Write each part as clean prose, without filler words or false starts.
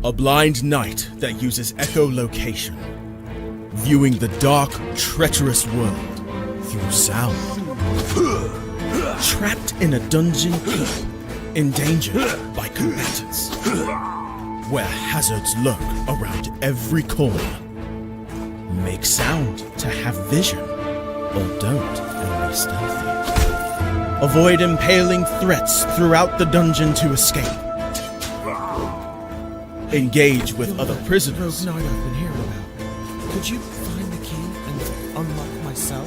A blind knight that uses echolocation, viewing the dark, treacherous world through sound. Trapped in a dungeon keep, endangered by combatants, where hazards lurk around every corner. Make sound to have vision, or don't and be stealthy. Avoid impaling threats throughout the dungeon to escape. Engage with other prisoners. Rogue Knight I've been hearing about. Could you find the key and unlock my cell?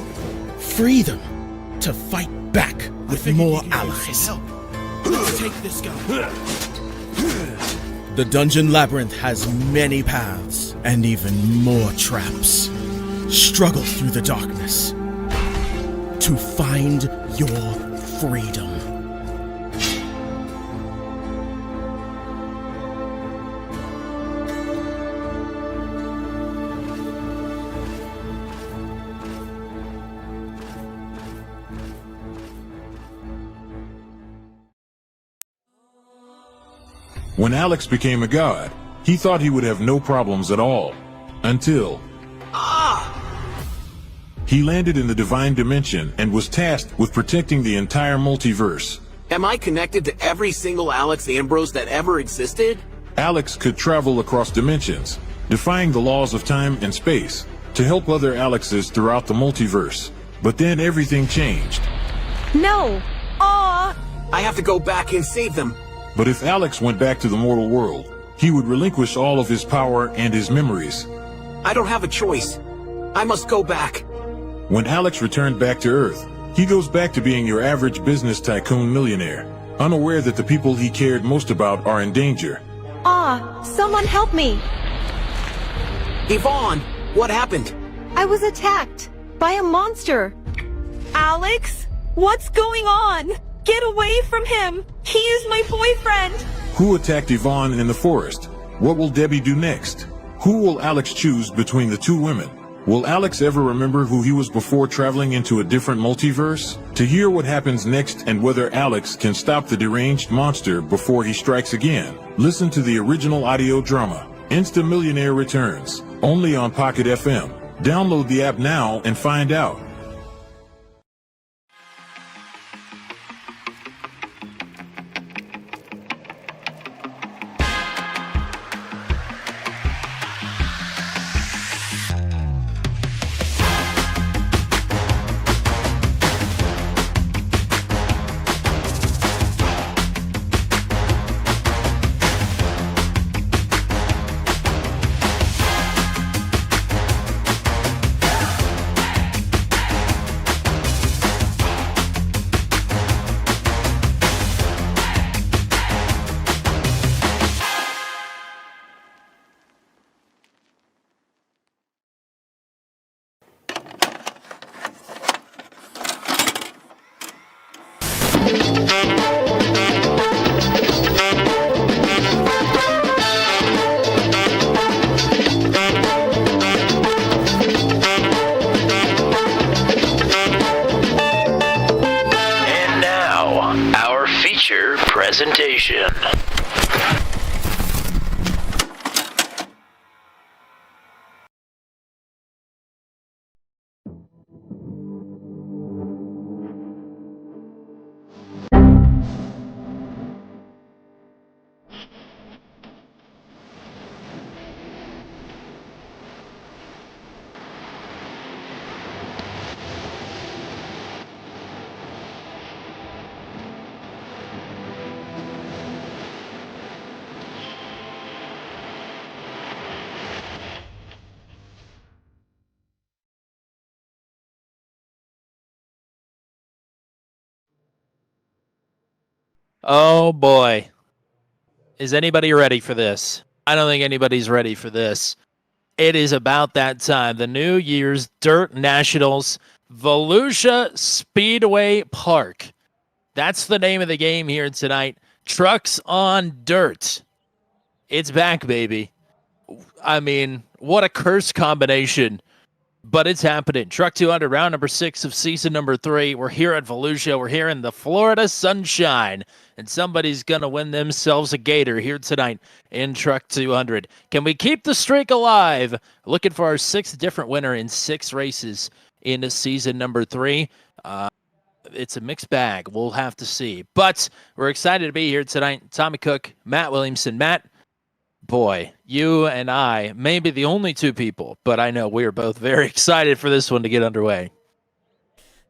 Free them to fight back with more allies. Let's take this guy. The dungeon labyrinth has many paths and even more traps. Struggle through the darkness to find your freedom. When Alex became a god, he thought he would have no problems at all. Until... He landed in the Divine Dimension and was tasked with protecting the entire multiverse. Am I connected to every single Alex Ambrose that ever existed? Alex could travel across dimensions, defying the laws of time and space, to help other Alexes throughout the multiverse. But then everything changed. No! Aw! I have to go back and save them. But if Alex went back to the mortal world, he would relinquish all of his power and his memories. I don't have a choice. I must go back. When Alex returned back to Earth, he goes back to being your average business tycoon millionaire, unaware that the people he cared most about are in danger. Someone help me! Yvonne, what happened? I was attacked by a monster. Alex? What's going on? Get away from him! He is my boyfriend! Who attacked Yvonne in the forest? What will Debbie do next? Who will Alex choose between the two women? Will Alex ever remember who he was before traveling into a different multiverse? To hear what happens next and whether Alex can stop the deranged monster before he strikes again, listen to the original audio drama, Insta Millionaire Returns, only on Pocket FM. Download the app now and find out. Presentation. Oh boy. Is anybody ready for this? I don't think anybody's ready for this. It is about that time. The New Year's Dirt Nationals, Volusia Speedway Park. That's the name of the game here tonight. Trucks on Dirt. It's back, baby. I mean, what a cursed combination but it's happening. Truck 200, round number 6 of season number 3. We're here at Volusia. We're here in the Florida sunshine, and somebody's going to win themselves a gator here tonight in Truck 200. Can we keep the streak alive? Looking for our 6th different winner in 6 races in season number 3. It's a mixed bag. We'll have to see. But we're excited to be here tonight. Tommy Cook, Matt Williamson. Matt, boy, you and I may be the only 2 people, but I know we are both very excited for this one to get underway.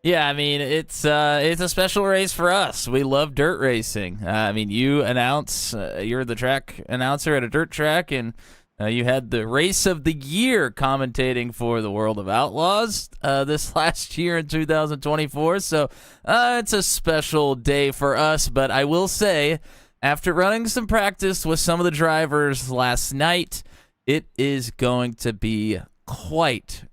Yeah, I mean, it's a special race for us. We love dirt racing. I mean, you announce, you're the track announcer at a dirt track, and you had the race of the year commentating for the World of Outlaws this last year in 2024. So it's a special day for us. But I will say, after running some practice with some of the drivers last night, it is going to be quite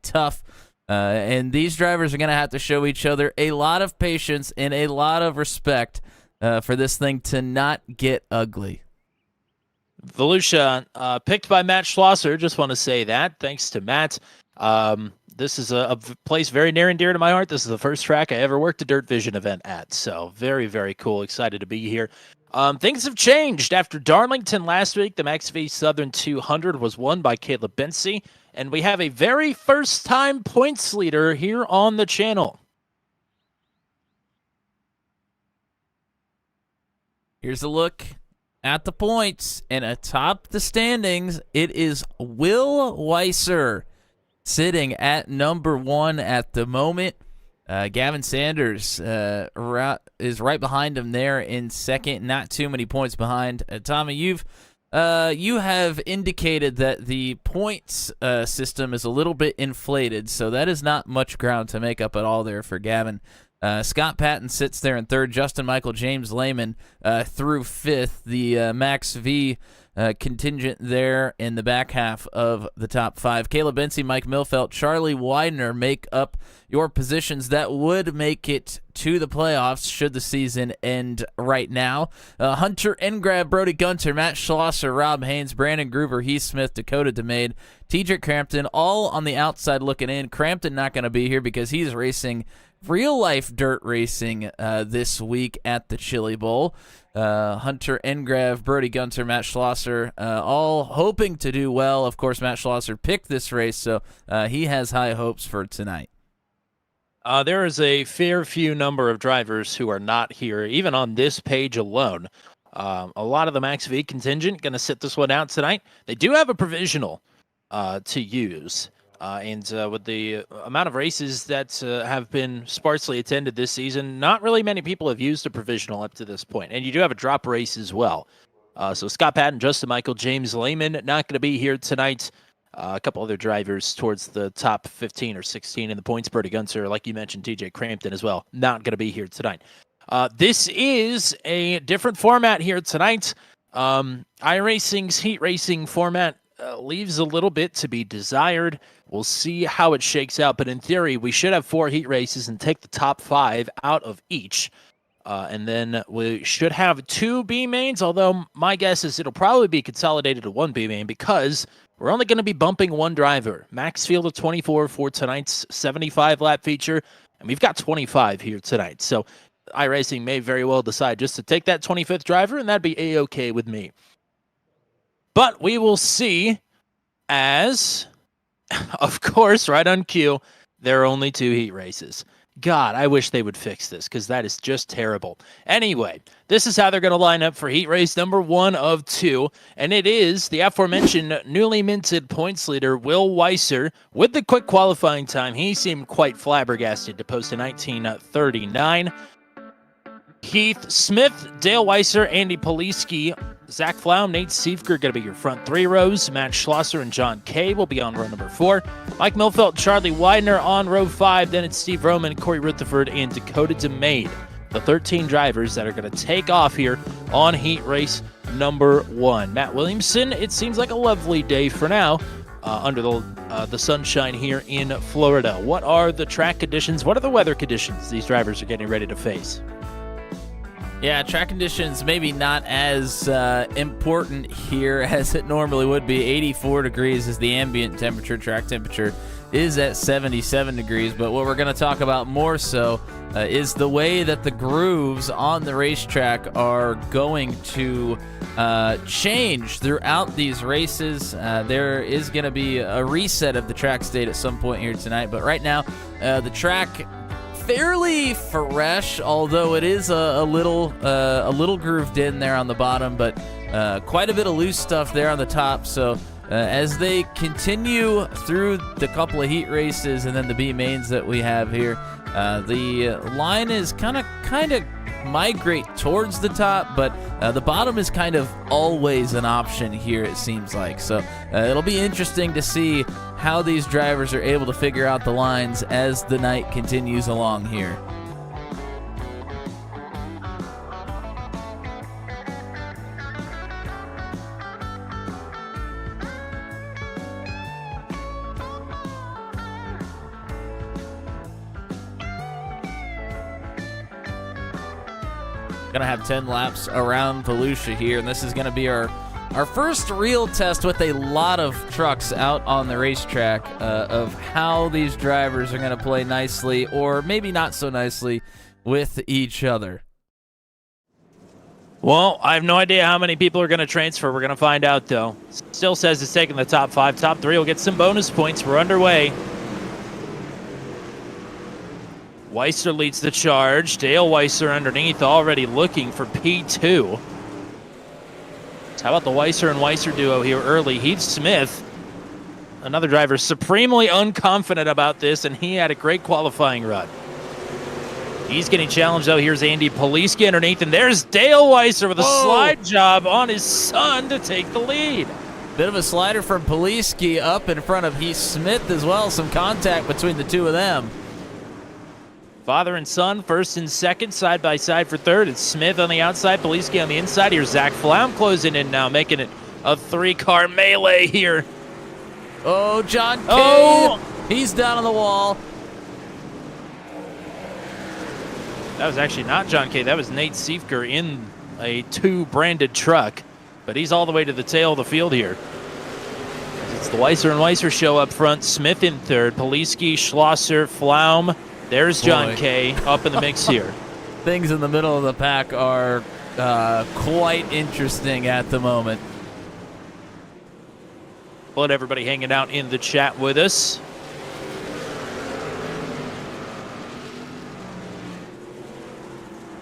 tough. And these drivers are going to have to show each other a lot of patience and a lot of respect for this thing to not get ugly. Volusia, picked by Matt Schlosser. Just want to say that. Thanks to Matt. This is a place very near and dear to my heart. This is the first track I ever worked a Dirt Vision event at. So very, very cool. Excited to be here. Things have changed. After Darlington last week, the Max V Southern 200 was won by Caleb Bensey. And we have a very first-time points leader here on the channel. Here's a look at the points, and atop the standings, it is Will Weiser sitting at number 1 at the moment. Gavin Sanders is right behind him there in second, not too many points behind. Tommy, you have indicated that the points system is a little bit inflated, so that is not much ground to make up at all there for Gavin. Scott Patton sits there in third. Justin Michael James Lehman through fifth. The Max V contingent there in the back half of the top 5. Caleb Bensey, Mike Milfelt, Charlie Widener make up your positions that would make it to the playoffs should the season end right now. Hunter Engrab, Brody Gunter, Matt Schlosser, Rob Haynes, Brandon Groover, Heath Smith, Dakota DeMade, TJ Crampton, all on the outside looking in. Crampton not going to be here because he's racing real-life dirt racing this week at the Chili Bowl. Hunter Engrave, Brody Gunter, Matt Schlosser, all hoping to do well. Of course, Matt Schlosser picked this race, so he has high hopes for tonight. There is a fair few number of drivers who are not here, even on this page alone. A lot of the Max V contingent going to sit this one out tonight. They do have a provisional to use. And with the amount of races that have been sparsely attended this season, not really many people have used a provisional up to this point. And you do have a drop race as well. So Scott Patton, Justin Michael, James Lehman, not going to be here tonight. A couple other drivers towards the top 15 or 16 in the points. Brody Gunter, like you mentioned, TJ Crampton as well, not going to be here tonight. This is a different format here tonight. iRacing's heat racing format leaves a little bit to be desired. We'll see how it shakes out, but in theory, we should have 4 heat races and take the top 5 out of each. And then we should have 2 B mains, although my guess is it'll probably be consolidated to 1 B main because we're only going to be bumping 1 driver. Max field of 24 for tonight's 75-lap feature, and we've got 25 here tonight. So iRacing may very well decide just to take that 25th driver, and that'd be A-okay with me. But we will see as, of course, right on cue, there are only 2 heat races. God, I wish they would fix this because that is just terrible. Anyway, this is how they're going to line up for heat race number 1 of 2, and it is the aforementioned newly minted points leader, Will Weiser. With the quick qualifying time, he seemed quite flabbergasted to post a 19:39. Heath Smith, Dale Weiser, Andy Poliski, Zach Flaum, Nate Siefker going to be your front 3 rows. Matt Schlosser and John Kay will be on row number 4. Mike Milfelt, Charlie Widener on row 5. Then it's Steve Roman, Corey Rutherford, and Dakota DeMade. The 13 drivers that are going to take off here on heat race number 1. Matt Williamson, it seems like a lovely day for now under the sunshine here in Florida. What are the track conditions? What are the weather conditions these drivers are getting ready to face? Yeah, track conditions maybe not as important here as it normally would be. 84 degrees is the ambient temperature, track temperature is at 77 degrees. But what we're going to talk about more so is the way that the grooves on the racetrack are going to change throughout these races. There is going to be a reset of the track state at some point here tonight. But right now, the track fairly fresh, although it is a little grooved in there on the bottom, but quite a bit of loose stuff there on the top. So as they continue through the couple of heat races and then the B mains that we have here, the line is kind of migrate towards the top, but the bottom is kind of always an option here, it seems like. So it'll be interesting to see how these drivers are able to figure out the lines as the night continues along here. Gonna have 10 laps around Volusia here, and this is gonna be our first real test with a lot of trucks out on the racetrack of how these drivers are gonna play nicely or maybe not so nicely with each other. Well, I have no idea how many people are going to transfer. We're going to find out, though. Still says it's taking the top 5. Top 3 will get some bonus points. We're underway. Weiser leads the charge. Dale Weiser underneath, already looking for P2. How about the Weiser and Weiser duo here early? Heath Smith, another driver, supremely unconfident about this, and he had a great qualifying run. He's getting challenged, though. Here's Andy Poliski underneath, and there's Dale Weiser with a slide job on his son to take the lead. Bit of a slider from Poliski up in front of Heath Smith as well. Some contact between the two of them. Father and son, first and second, side by side for third. It's Smith on the outside, Poliski on the inside. Here's Zach Flaum closing in now, making it a 3-car melee here. Oh, John K. He's down on the wall. That was actually not John Kay. That was Nate Siefker in a 2 branded truck. But he's all the way to the tail of the field here. It's the Weiser and Weiser show up front. Smith in third. Poliski, Schlosser, Flaum. There's John Kay up in the mix here. Things in the middle of the pack are quite interesting at the moment. Let everybody hanging out in the chat with us.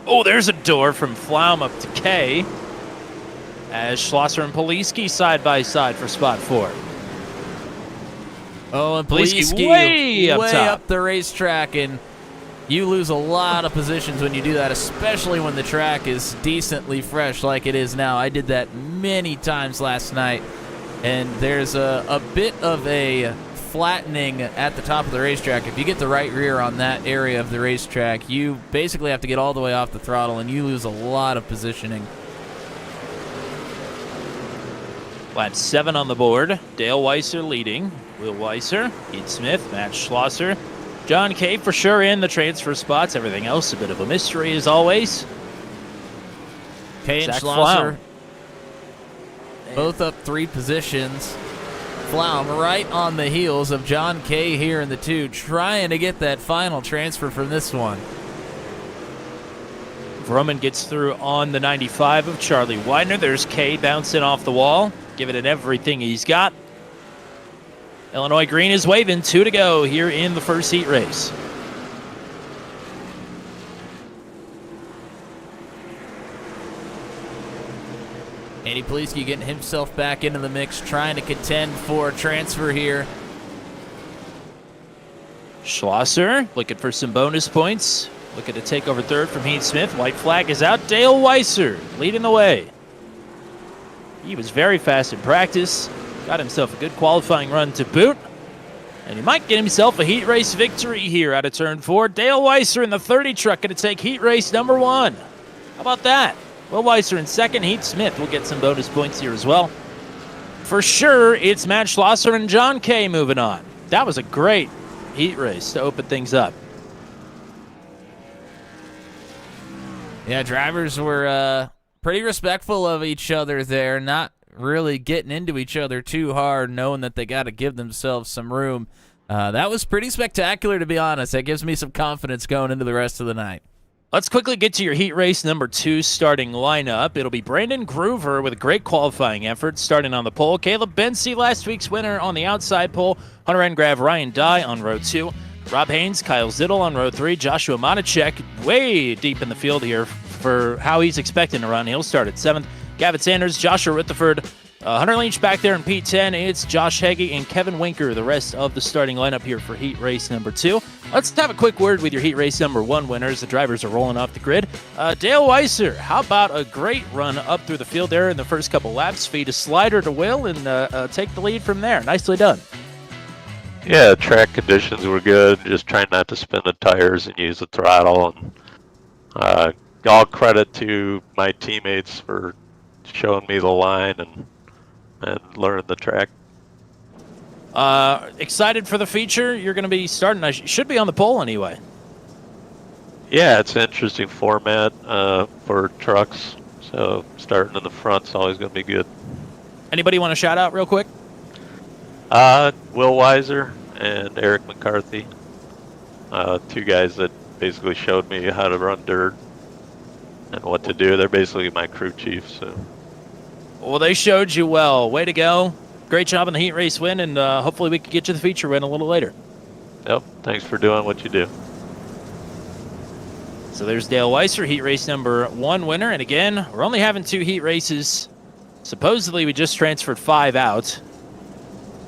Oh, there's a door from Flaum up to K. As Schlosser and Poliski side by side for spot 4. Oh, and Poliski way up the racetrack, and you lose a lot of positions when you do that, especially when the track is decently fresh like it is now. I did that many times last night, and there's a bit of a flattening at the top of the racetrack. If you get the right rear on that area of the racetrack, you basically have to get all the way off the throttle, and you lose a lot of positioning. Lap 7 on the board. Dale Weiser leading. Will Weiser, Heath Smith, Matt Schlosser. John Kay for sure in the transfer spots. Everything else a bit of a mystery as always. Kay and Schlosser both up 3 positions. Flaum right on the heels of John Kay here in the 2, trying to get that final transfer from this one. Vroman gets through on the 95 of Charlie Widener. There's Kay bouncing off the wall, giving it everything he's got. Illinois Green is waving, 2 to go here in the first heat race. Andy Poliski getting himself back into the mix, trying to contend for a transfer here. Schlosser looking for some bonus points. Looking to take over third from Heath Smith. White flag is out. Dale Weiser leading the way. He was very fast in practice. Got himself a good qualifying run to boot. And he might get himself a heat race victory here out of turn 4. Dale Weiser in the 30 truck going to take heat race number 1. How about that? Will Weiser in second. Heath Smith will get some bonus points here as well. For sure, it's Matt Schlosser and John Kay moving on. That was a great heat race to open things up. Yeah, drivers were pretty respectful of each other there, not really getting into each other too hard, knowing that they got to give themselves some room That was pretty spectacular, to be honest. That gives me some confidence going into the rest of the night. Let's quickly get to your heat race number 2 starting lineup. It'll be Brandon Groover with a great qualifying effort starting on the pole. Caleb Bency, last week's winner on the outside pole. Hunter Engrav, Ryan Dye on row 2. Rob Haynes, Kyle Zittel on row 3. Joshua Monacek way deep in the field here for how he's expecting to run. He'll start at 7th. Gavin Sanders, Joshua Rutherford, Hunter Lynch back there in P10. It's Josh Heggie and Kevin Winker, the rest of the starting lineup here for heat race number 2. Let's have a quick word with your heat race number 1 winners. The drivers are rolling off the grid. Dale Weiser, how about a great run up through the field there in the first couple laps? Feed a slider to Will and take the lead from there. Nicely done. Yeah, track conditions were good. Just trying not to spin the tires and use the throttle. And all credit to my teammates for showing me the line and learning the track. Excited for the feature? You're going to be starting. I should be on the pole anyway. Yeah, it's an interesting format for trucks. So starting in the front's always going to be good. Anybody want to shout out real quick? Will Weiser and Eric McCarthy, 2 guys that basically showed me how to run dirt and what to do. They're basically my crew chiefs. So. Well, they showed you well. Way to go. Great job on the heat race win, and hopefully we can get you the feature win a little later. Yep, thanks for doing what you do. So there's Dale Weiser, heat race number 1 winner. And again, we're only having 2 heat races. Supposedly we just transferred 5 out.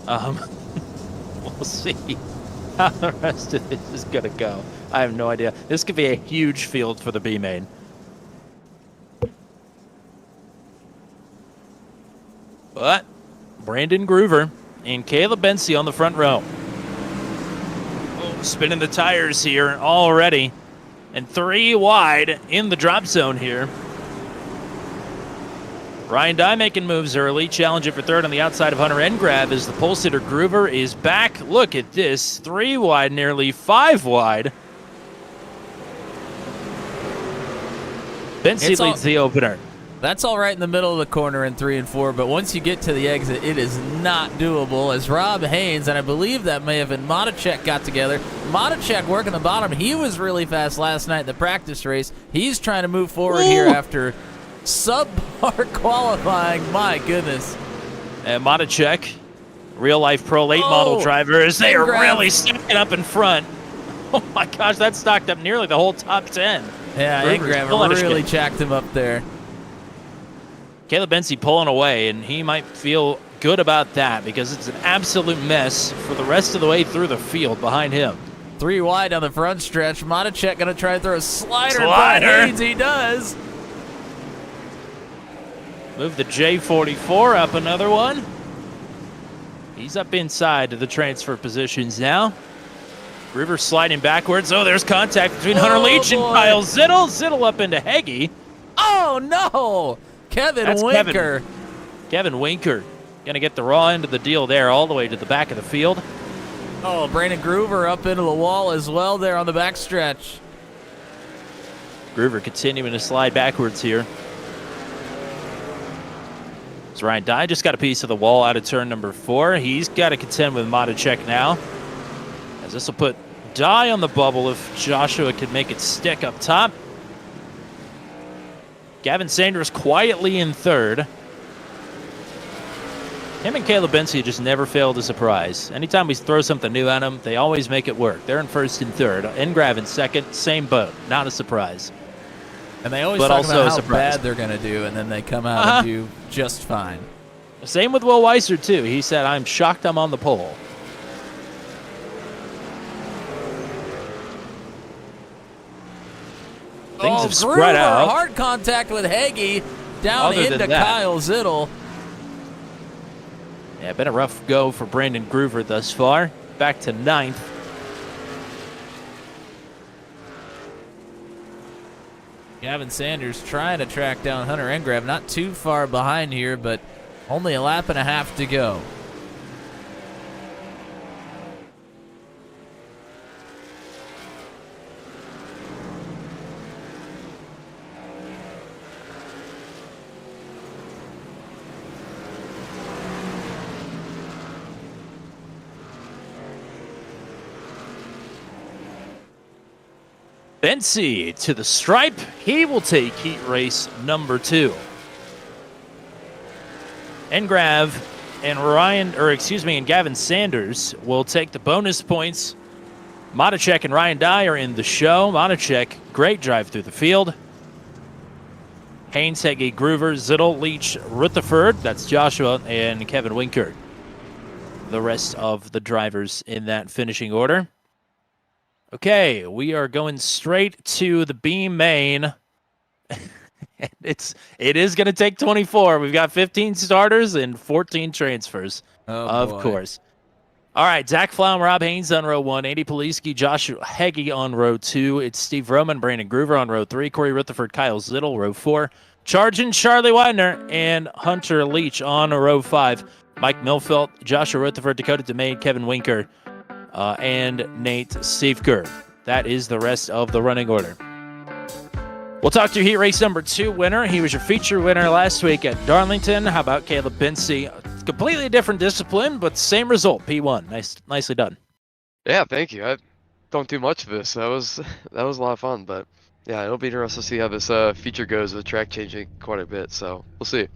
We'll see how the rest of this is going to go. I have no idea. This could be a huge field for the B main. But Brandon Groover and Caleb Bency on the front row. Oh, spinning the tires here already. And 3 wide in the drop zone here. Ryan Dye making moves early. Challenging for 3rd on the outside of Hunter Engrav as the pole sitter Groover is back. Look at this. 3 wide, nearly 5 wide. Bency leads the opener. That's all right in the middle of the corner in 3 and 4, but once you get to the exit, it is not doable. As Rob Haynes, and I believe that may have been Monacek, got together. Monacek working the bottom. He was really fast last night in the practice race. He's trying to move forward here after subpar qualifying. My goodness. And Monacek, real-life Pro Late model drivers, they are really stacking up in front. Oh my gosh, that stocked up nearly the whole top 10. Yeah, Engrav really jacked him up there. Caleb Bency pulling away, and he might feel good about that because it's an absolute mess for the rest of the way through the field behind him. 3 wide on the front stretch. Monacek going to try to throw a slider. Haynes, he does. Move the J44 up another one. He's up inside to the transfer positions now. River sliding backwards. Oh, there's contact between Hunter Leach and Kyle Zittel. Zittel up into Heggie. Oh, no. Kevin Winker. Kevin Winker going to get the raw end of the deal there all the way to the back of the field. Oh, Brandon Groover up into the wall as well there on the back stretch. Groover continuing to slide backwards here. So Ryan Dye just got a piece of the wall out of turn number 4. He's got to contend with Monacek now. As this will put Dye on the bubble if Joshua can make it stick up top. Gavin Sanders quietly in 3rd. Him and Caleb Bency just never fail to surprise. Anytime we throw something new at them, they always make it work. They're in 1st and 3rd. Engrav in 2nd, same boat. Not a surprise. And they always talk about how bad they're going to do, and then they come out and do just fine. Same with Will Weiser, too. He said, I'm shocked I'm on the pole. Things have spread out. Hard contact with Heggie down into Kyle Zittel. Yeah, been a rough go for Brandon Groover thus far. Back to 9th. Gavin Sanders trying to track down Hunter Engrav. Not too far behind here, but only a lap and a half to go. Bensi to the stripe. He will take heat race number 2. Engrav and Gavin Sanders will take the bonus points. Matacek and Ryan Dye are in the show. Matacek, great drive through the field. Haynes, Heggie, Groover, Zittel, Leach, Rutherford. That's Joshua and Kevin Winkert. The rest of the drivers in that finishing order. Okay, we are going straight to the B main. It is going to take 24. We've got 15 starters and 14 transfers, of course. All right, Zach Flom, Rob Haynes on row 1, Andy Poliski, Joshua Heggie on row 2. It's Steve Roman, Brandon Groover on row 3, Corey Rutherford, Kyle Zittel, row 4. Charging Charlie Widener and Hunter Leach on row 5. Mike Milfelt, Joshua Rutherford, Dakota DeMay, Kevin Winker, and Nate Seifker. That is the rest of the running order. We'll talk to your heat race number 2 winner. He was your feature winner last week at Darlington. How about Caleb Binsey? Completely different discipline, but same result, P1. Nicely done. Yeah, thank you. I don't do much of this. That was a lot of fun, but yeah, it'll be interesting to see how this feature goes with track changing quite a bit. So we'll see.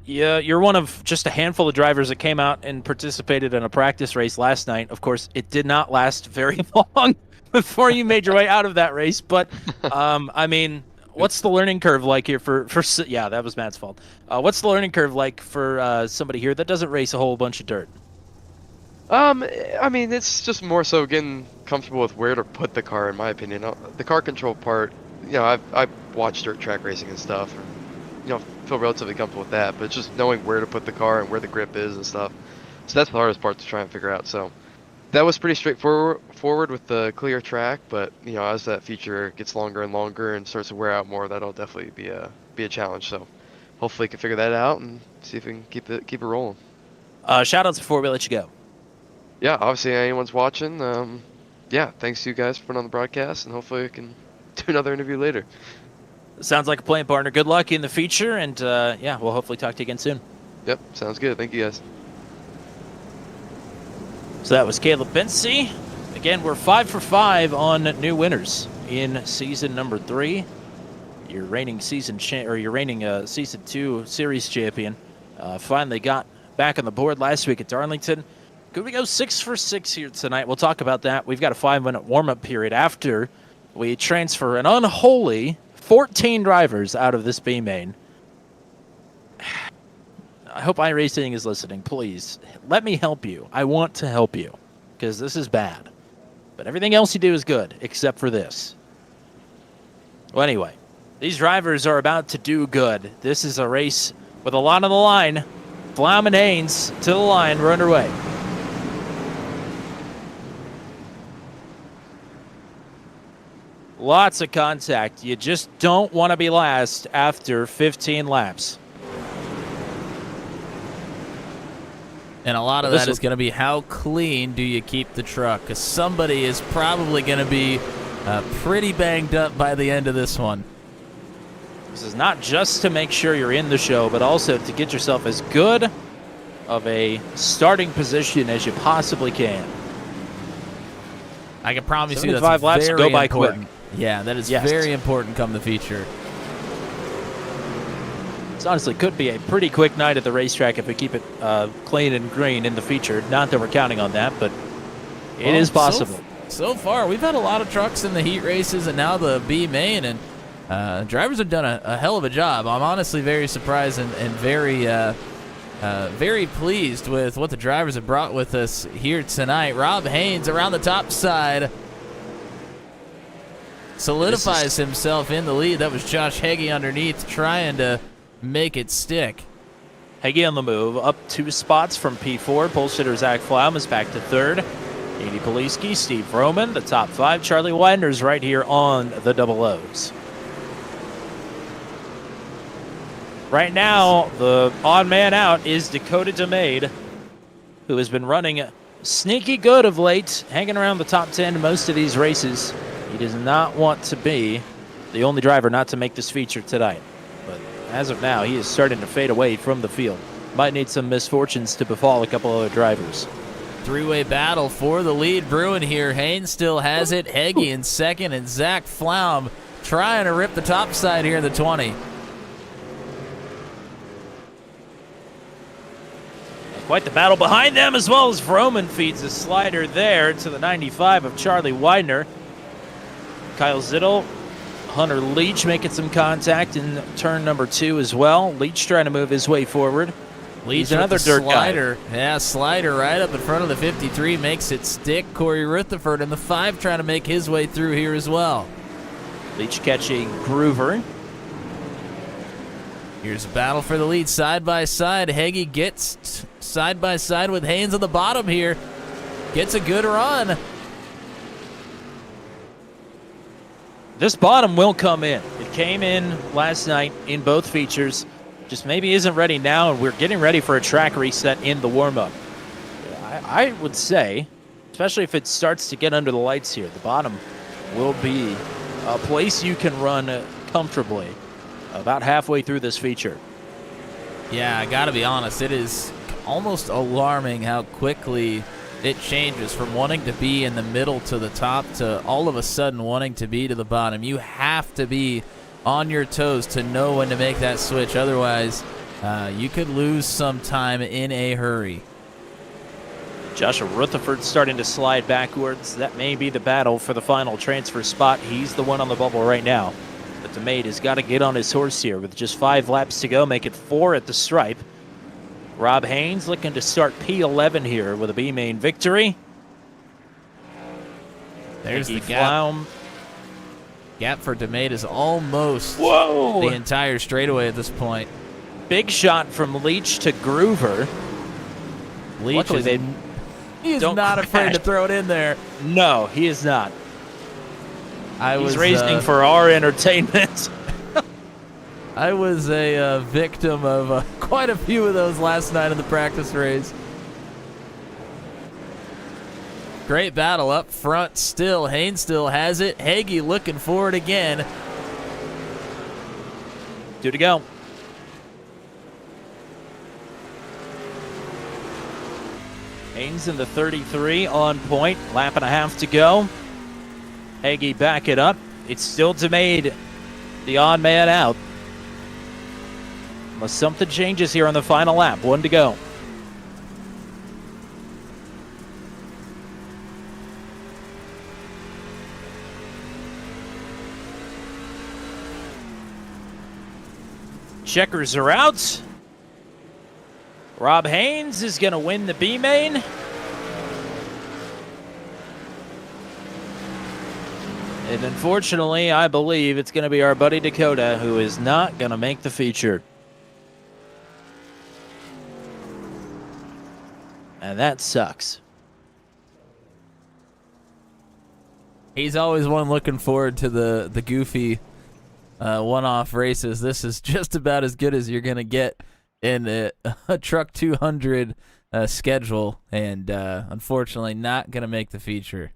Yeah, you're one of just a handful of drivers that came out and participated in a practice race last night. Of course, it did not last very long before you made your way out of that race. But, I mean, what's the learning curve like here for yeah, that was Matt's fault. What's the learning curve like for somebody here that doesn't race a whole bunch of dirt? I mean, it's just more so getting comfortable with where to put the car, in my opinion. The car control part, you know, I've watched dirt track racing and stuff, and, you know, feel relatively comfortable with that, but it's just knowing where to put the car and where the grip is and stuff. So that's the hardest part to try and figure out. So that was pretty straightforward with the clear track, but, you know, as that feature gets longer and longer and starts to wear out more, that'll definitely be a challenge. So hopefully we can figure that out and see if we can keep it rolling. Shout outs before we let you go. Yeah, obviously anyone's watching, yeah, thanks to you guys for putting on the broadcast, and hopefully we can do another interview later. Sounds like a plan, partner. Good luck in the feature, and yeah, we'll hopefully talk to you again soon. Yep, sounds good. Thank you, guys. So that was Caleb Binsey. Again, we're 5 for 5 on new winners in season number 3. Your reigning season season 2 series champion finally got back on the board last week at Darlington. Could we go 6 for 6 here tonight? We'll talk about that. We've got a 5-minute warm-up period after we transfer an unholy 14 drivers out of this B main. I hope iRacing is listening. Please, let me help you. I want to help you, because this is bad. But everything else you do is good, except for this. Well, anyway, these drivers are about to do good. This is a race with a lot on the line. Flom and Haynes to the line. We're underway. Lots of contact. You just don't want to be last after 15 laps. And a lot of that is going to be how clean do you keep the truck, because somebody is probably going to be pretty banged up by the end of this one. This is not just to make sure you're in the show, but also to get yourself as good of a starting position as you possibly can. I can promise you 75 that's laps very go by important. quick. Yeah, that is Yes. very important come the feature. This honestly could be a pretty quick night at the racetrack if we keep it clean and green in the feature. Not that we're counting on that, but it is possible. So far, we've had a lot of trucks in the heat races and now the B main, and drivers have done a hell of a job. I'm honestly very surprised and very pleased with what the drivers have brought with us here tonight. Rob Haynes around the top side solidifies himself in the lead. That was Josh Heggie underneath trying to make it stick. Heggie on the move, up 2 spots from P4. Pole sitter Zach Flom is back to 3rd. Andy Poliski, Steve Roman, the top 5. Charlie Widener's right here on the double O's. Right now, the odd man out is Dakota DeMade, who has been running sneaky good of late, hanging around the top 10 in most of these races. He does not want to be the only driver not to make this feature tonight. But as of now, he is starting to fade away from the field. Might need some misfortunes to befall a couple other drivers. Three-way battle for the lead brewing here. Haynes still has it. Heggie in second, and Zach Flaum trying to rip the top side here in the 20. Quite the battle behind them, as well as Vroman feeds a slider there to the 95 of Charlie Widener. Kyle Zittel, Hunter Leach making some contact in turn number 2 as well. Leach trying to move his way forward. Leach another with dirt slider. guy. Yeah, slider right up in front of the 53 makes it stick. Corey Rutherford in the 5 trying to make his way through here as well. Leach catching Groover. Here's a battle for the lead side by side. Heggie gets side by side with Haynes on the bottom here. Gets a good run. This bottom will come in. It came in last night in both features. Just maybe isn't ready now, and we're getting ready for a track reset in the warm-up. I would say, especially if it starts to get under the lights here, the bottom will be a place you can run comfortably about halfway through this feature. Yeah, I gotta be honest, it is almost alarming how quickly it changes from wanting to be in the middle to the top to all of a sudden wanting to be to the bottom. You have to be on your toes to know when to make that switch. Otherwise, you could lose some time in a hurry. Joshua Rutherford starting to slide backwards. That may be the battle for the final transfer spot. He's the one on the bubble right now. But the mate has got to get on his horse here with just 5 laps to go, make it 4 at the stripe. Rob Haynes looking to start P11 here with a B-main victory. There's Heggie the gap. Flaum. Gap for DeMate is almost Whoa! the entire straightaway at this point. Big shot from Leach to Groover. Leach Luckily, he is don't not crash. afraid to throw it in there. No, he is not. I He's was racing for our entertainment. I was a victim of quite a few of those last night in the practice race. Great battle up front still. Haynes still has it. Heggie looking for it again. 2 to go. Haynes in the 33 on point. Lap and a half to go. Heggie back it up. It's still DeMade, the odd man out. Unless something changes here on the final lap. 1 to go. Checkers are out. Rob Haynes is going to win the B-main. And unfortunately, I believe it's going to be our buddy Dakota who is not going to make the feature. And that sucks. He's always one looking forward to the goofy one-off races. This is just about as good as you're going to get in a Truck 200 schedule, and unfortunately not going to make the feature.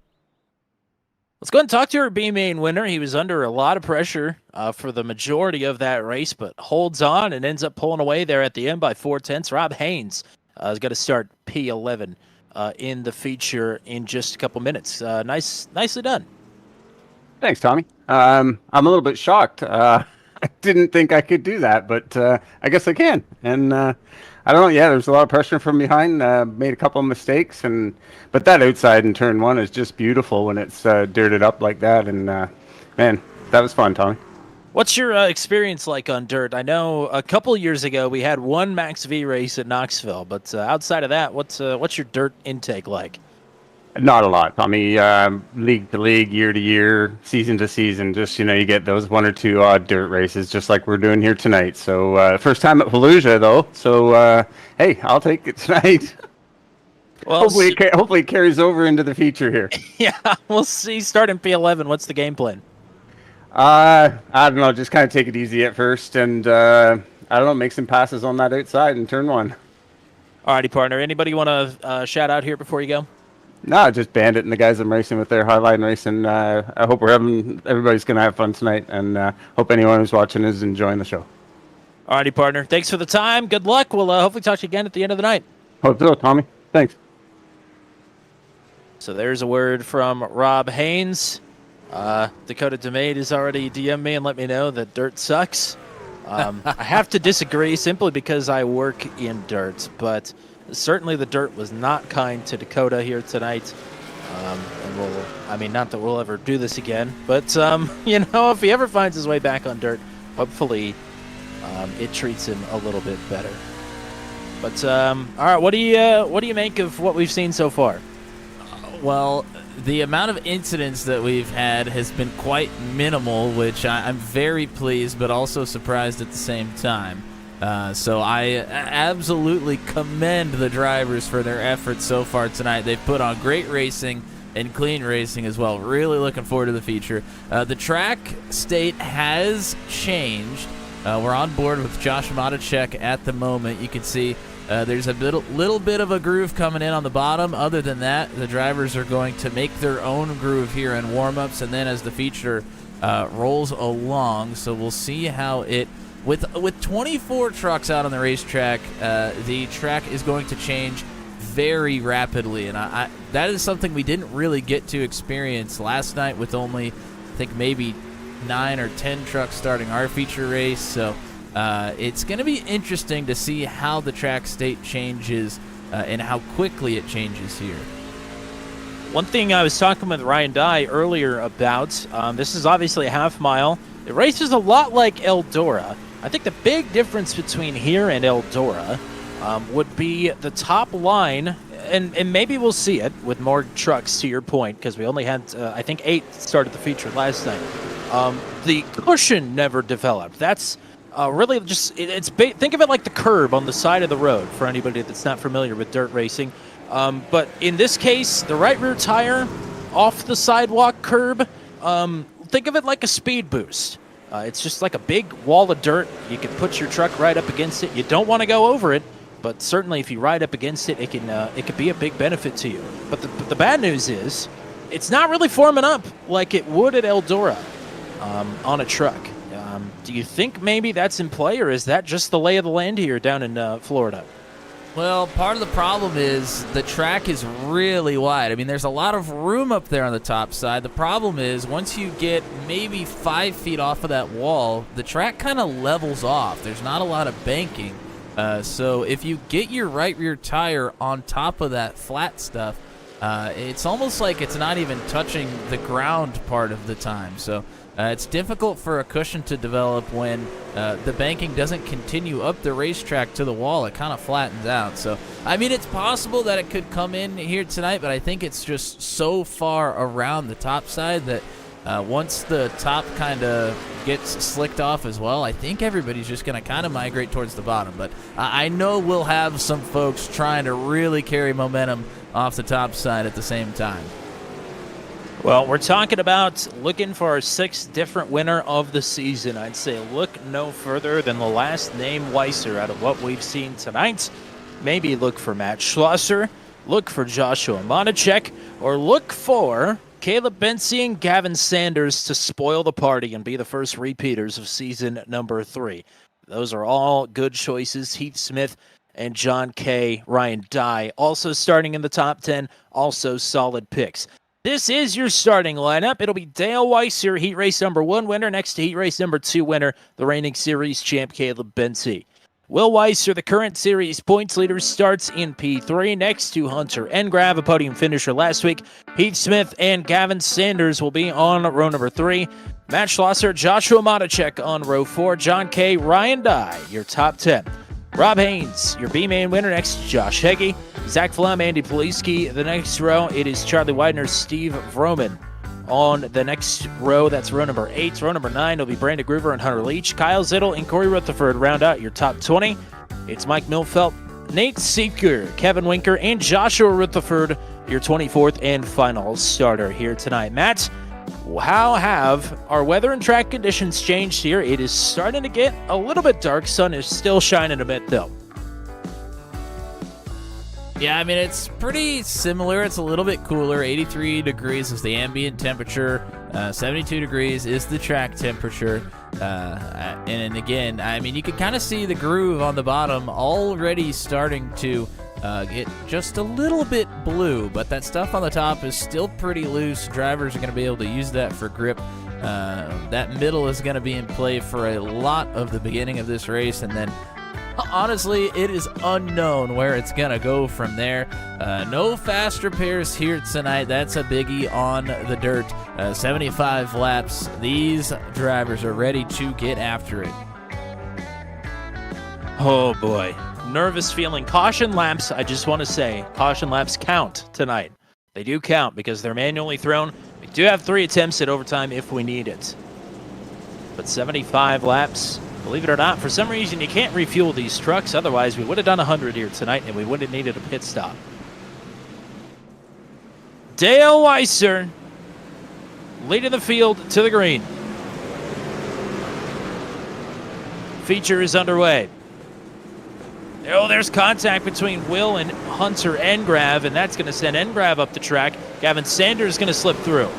Let's go and talk to our B-main winner. He was under a lot of pressure for the majority of that race, but holds on and ends up pulling away there at the end by 4/10. Rob Haynes is going to start P11 in the feature in just a couple minutes. Nicely done. Thanks, Tommy. I'm a little bit shocked. I didn't think I could do that, but I guess I can. And I don't know. Yeah, there's a lot of pressure from behind. Made a couple of mistakes, but that outside in turn 1 is just beautiful when it's dirted up like that. And man, that was fun, Tommy. What's your experience like on dirt? I know a couple years ago we had one Max V race at Knoxville, but outside of that, what's your dirt intake like? Not a lot, Tommy. League to league, year to year, season to season. Just, you get those 1 or 2 odd dirt races, just like we're doing here tonight. So first time at Volusia, though. So hey, I'll take it tonight. Well, hopefully it carries over into the feature here. Yeah, we'll see. Starting P11, what's the game plan? I don't know. Just kind of take it easy at first, and I don't know, make some passes on that outside in turn 1. Alrighty, partner. Anybody you want to shout out here before you go? No, just Bandit and the guys I'm racing with there, Highline Racing. I hope everybody's going to have fun tonight, and hope anyone who's watching is enjoying the show. Alrighty, partner. Thanks for the time. Good luck. We'll hopefully talk to you again at the end of the night. Hope so, Tommy. Thanks. So there's a word from Rob Haynes. Dakota DeMade has already DM'd me and let me know that dirt sucks. I have to disagree simply because I work in dirt, but certainly the dirt was not kind to Dakota here tonight. And not that we'll ever do this again, but, if he ever finds his way back on dirt, hopefully it treats him a little bit better. But, all right, what do you make of what we've seen so far? Well, the amount of incidents that we've had has been quite minimal, which I'm very pleased, but also surprised at the same time. So I absolutely commend the drivers for their efforts so far tonight. They've put on great racing and clean racing as well. Really looking forward to the future. The track state has changed. We're on board with Josh Matacek at the moment. You can see there's a little bit of a groove coming in on the bottom. Other than that, the drivers are going to make their own groove here in warm-ups, and then as the feature rolls along. So we'll see how it... With 24 trucks out on the racetrack, the track is going to change very rapidly, and I that is something we didn't really get to experience last night with only, I think, maybe 9 or 10 trucks starting our feature race. So it's going to be interesting to see how the track state changes and how quickly it changes here. One thing I was talking with Ryan Dye earlier about, this is obviously a half mile. It races a lot like Eldora. I think the big difference between here and Eldora would be the top line, and maybe we'll see it with more trucks, to your point, because we only had, I think, 8 started the feature last night. The cushion never developed. That's really just, think of it like the curb on the side of the road for anybody that's not familiar with dirt racing. But in this case, the right rear tire off the sidewalk curb, think of it like a speed boost. It's just like a big wall of dirt. You can put your truck right up against it. You don't want to go over it, but certainly if you ride up against it, it can be a big benefit to you. But the bad news is, it's not really forming up like it would at Eldora on a truck. Do you think maybe that's in play, or is that just the lay of the land here down in Florida? Well, part of the problem is the track is really wide. I mean, there's a lot of room up there on the top side. The problem is once you get maybe 5 feet off of that wall, the track kind of levels off. There's not a lot of banking. So if you get your right rear tire on top of that flat stuff, it's almost like it's not even touching the ground part of the time. So it's difficult for a cushion to develop when the banking doesn't continue up the racetrack to the wall. It kind of flattens out. So, I mean, it's possible that it could come in here tonight, but I think it's just so far around the top side that once the top kind of gets slicked off as well, I think everybody's just going to kind of migrate towards the bottom. But I know we'll have some folks trying to really carry momentum off the top side at the same time. Well, we're talking about looking for our 6th different winner of the season. I'd say look no further than the last name Weiser out of what we've seen tonight. Maybe look for Matt Schlosser, look for Joshua Monacek, or look for Caleb Bensey and Gavin Sanders to spoil the party and be the first repeaters of season number 3. Those are all good choices. Heath Smith and John Kay, Ryan Dye also starting in the top 10, also solid picks. This is your starting lineup. It'll be Dale Weiser, heat race number 1 winner, next to heat race number 2 winner, the reigning series champ Caleb Bensey. Will Weiser, the current series points leader, starts in P3 next to Hunter Engrav, a podium finisher last week. Heath Smith and Gavin Sanders will be on row number 3. Matt Schlosser, Joshua Matacek on row 4. John Kay, Ryan Dye, your top 10. Rob Haynes, your B-main winner, next to Josh Heggie. Zach Flem, Andy Poliski. The next row, it is Charlie Widener, Steve Vroman. On the next row, that's row number 8. Row number 9 will be Brandon Groover and Hunter Leach. Kyle Zittel and Corey Rutherford round out your top 20. It's Mike Milfelt, Nate Seeker, Kevin Winker, and Joshua Rutherford, your 24th and final starter here tonight. Matt, how have our weather and track conditions changed here? It is starting to get a little bit dark. Sun is still shining a bit, though. Yeah, I mean, it's pretty similar. It's a little bit cooler. 83 degrees is the ambient temperature. 72 degrees is the track temperature. And again, I mean, you can kind of see the groove on the bottom already starting to get just a little bit blue, but that stuff on the top is still pretty loose. Drivers are going to be able to use that for grip. That middle is going to be in play for a lot of the beginning of this race, and then honestly, it is unknown where it's going to go from there. No fast repairs here tonight. That's a biggie on the dirt. 75 laps. These drivers are ready to get after it. Oh, boy. Nervous feeling. Caution laps, I just want to say, caution laps count tonight. They do count because they're manually thrown. We do have 3 attempts at overtime if we need it. But 75 laps, believe it or not, for some reason you can't refuel these trucks. Otherwise, we would have done 100 here tonight and we would have needed a pit stop. Dale Weiser leading the field to the green. Feature is underway. Oh, there's contact between Will and Hunter Engrav, and that's going to send Engrav up the track. Gavin Sanders is going to slip through.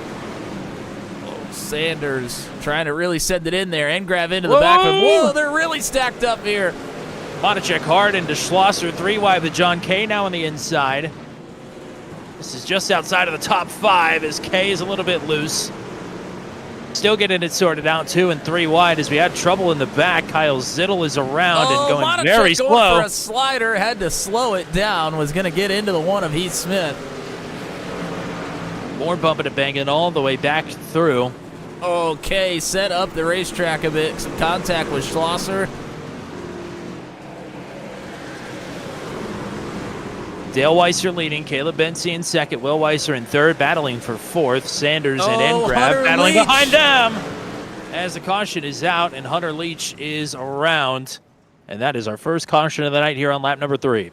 Sanders trying to really send it in there. Engrav into the back. Whoa, they're really stacked up here. Monacek hard into Schlosser. 3 wide with John Kay now on the inside. This is just outside of the top 5 as Kay is a little bit loose. Still getting it sorted out. 2 and 3 wide as we had trouble in the back. Kyle Zittel is around and going Monacek very going slow. For a slider, had to slow it down. Was going to get into the one of Heath Smith. More bumping and banging all the way back through. Okay, set up the racetrack a bit. Some contact with Schlosser. Dale Weiser leading, Caleb Bensey in second, Will Weiser in third, battling for fourth. Sanders and Engrav battling Leach behind them as the caution is out and Hunter Leach is around. And that is our first caution of the night here on lap number 3.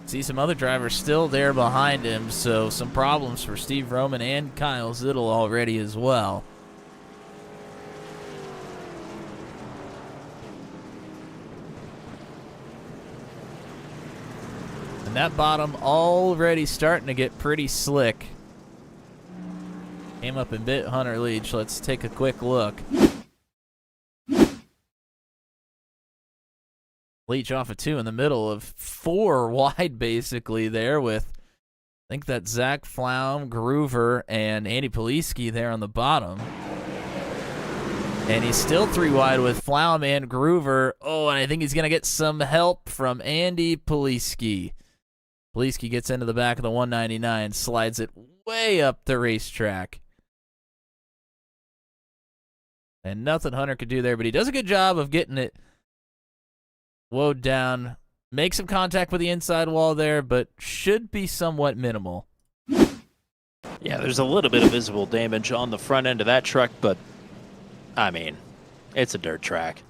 See some other drivers still there behind him, so some problems for Steve Roman and Kyle Zittel already as well. And that bottom already starting to get pretty slick. Came up and bit Hunter Leach. Let's take a quick look. Leach off of 2 in the middle of 4 wide, basically, there with, I think that's Zach Flaum, Groover, and Andy Poliski there on the bottom. And he's still 3 wide with Flaum and Groover. Oh, and I think he's going to get some help from Andy Poliski. Poliski gets into the back of the 199, slides it way up the racetrack. And nothing Hunter could do there, but he does a good job of getting it woed down. Make some contact with the inside wall there, but should be somewhat minimal. Yeah, there's a little bit of visible damage on the front end of that truck, but, I mean, it's a dirt track.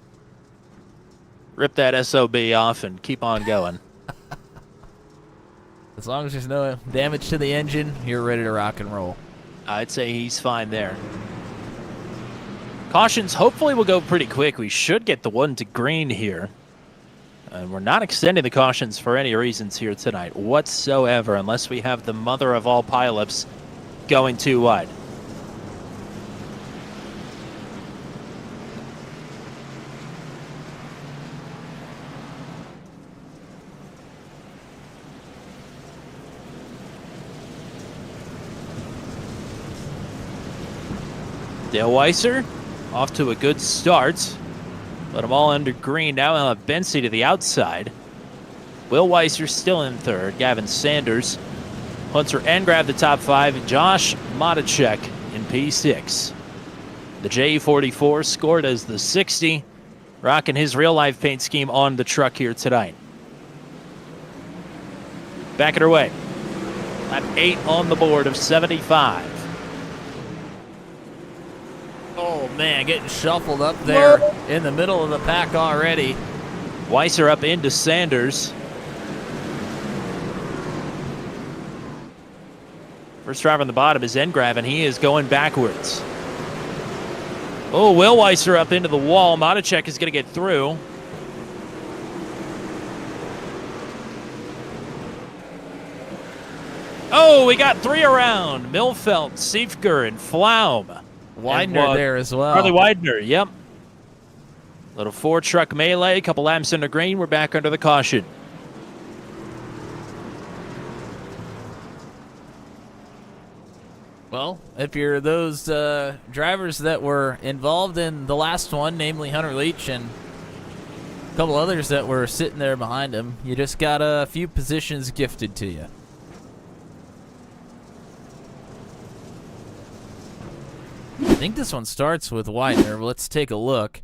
Rip that SOB off and keep on going. As long as there's no damage to the engine, you're ready to rock and roll. I'd say he's fine there. Cautions hopefully will go pretty quick. We should get the one to green here. And we're not extending the cautions for any reasons here tonight whatsoever, unless we have the mother of all pileups going too wide. Dale Weiser off to a good start. Let them all under green. Now we'll have Bensey to the outside. Will Weiser still in third. Gavin Sanders. Hunter Engrav the top 5. Josh Monacek in P6. The J44 scored as the 60. Rocking his real-life paint scheme on the truck here tonight. Back it her way. Lap 8 on the board of 75. Oh, man, getting shuffled up there in the middle of the pack already. Weiser up into Sanders. First driver on the bottom is Engrav, and he is going backwards. Oh, Will Weiser up into the wall. Monacek is going to get through. Oh, we got 3 around. Milfelt, Siefker, and Flaum. Widener there as well. Charlie Widener, yep. Little 4-truck melee, a couple laps under green. We're back under the caution. Well, if you're those drivers that were involved in the last one, namely Hunter Leach and a couple others that were sitting there behind him, you just got a few positions gifted to you. I think this one starts with Widener. Let's take a look.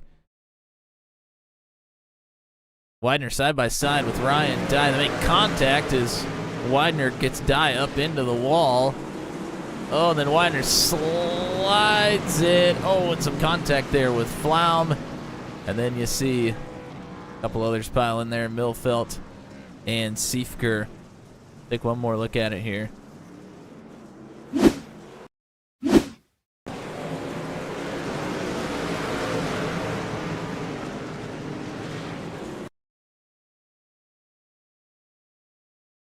Widener side by side with Ryan Dye. They make contact as Widener gets Dye up into the wall. Oh, and then Widener slides it. Oh, and some contact there with Flaum. And then you see a couple others pile in there, Milfelt and Siefker. Take one more look at it here.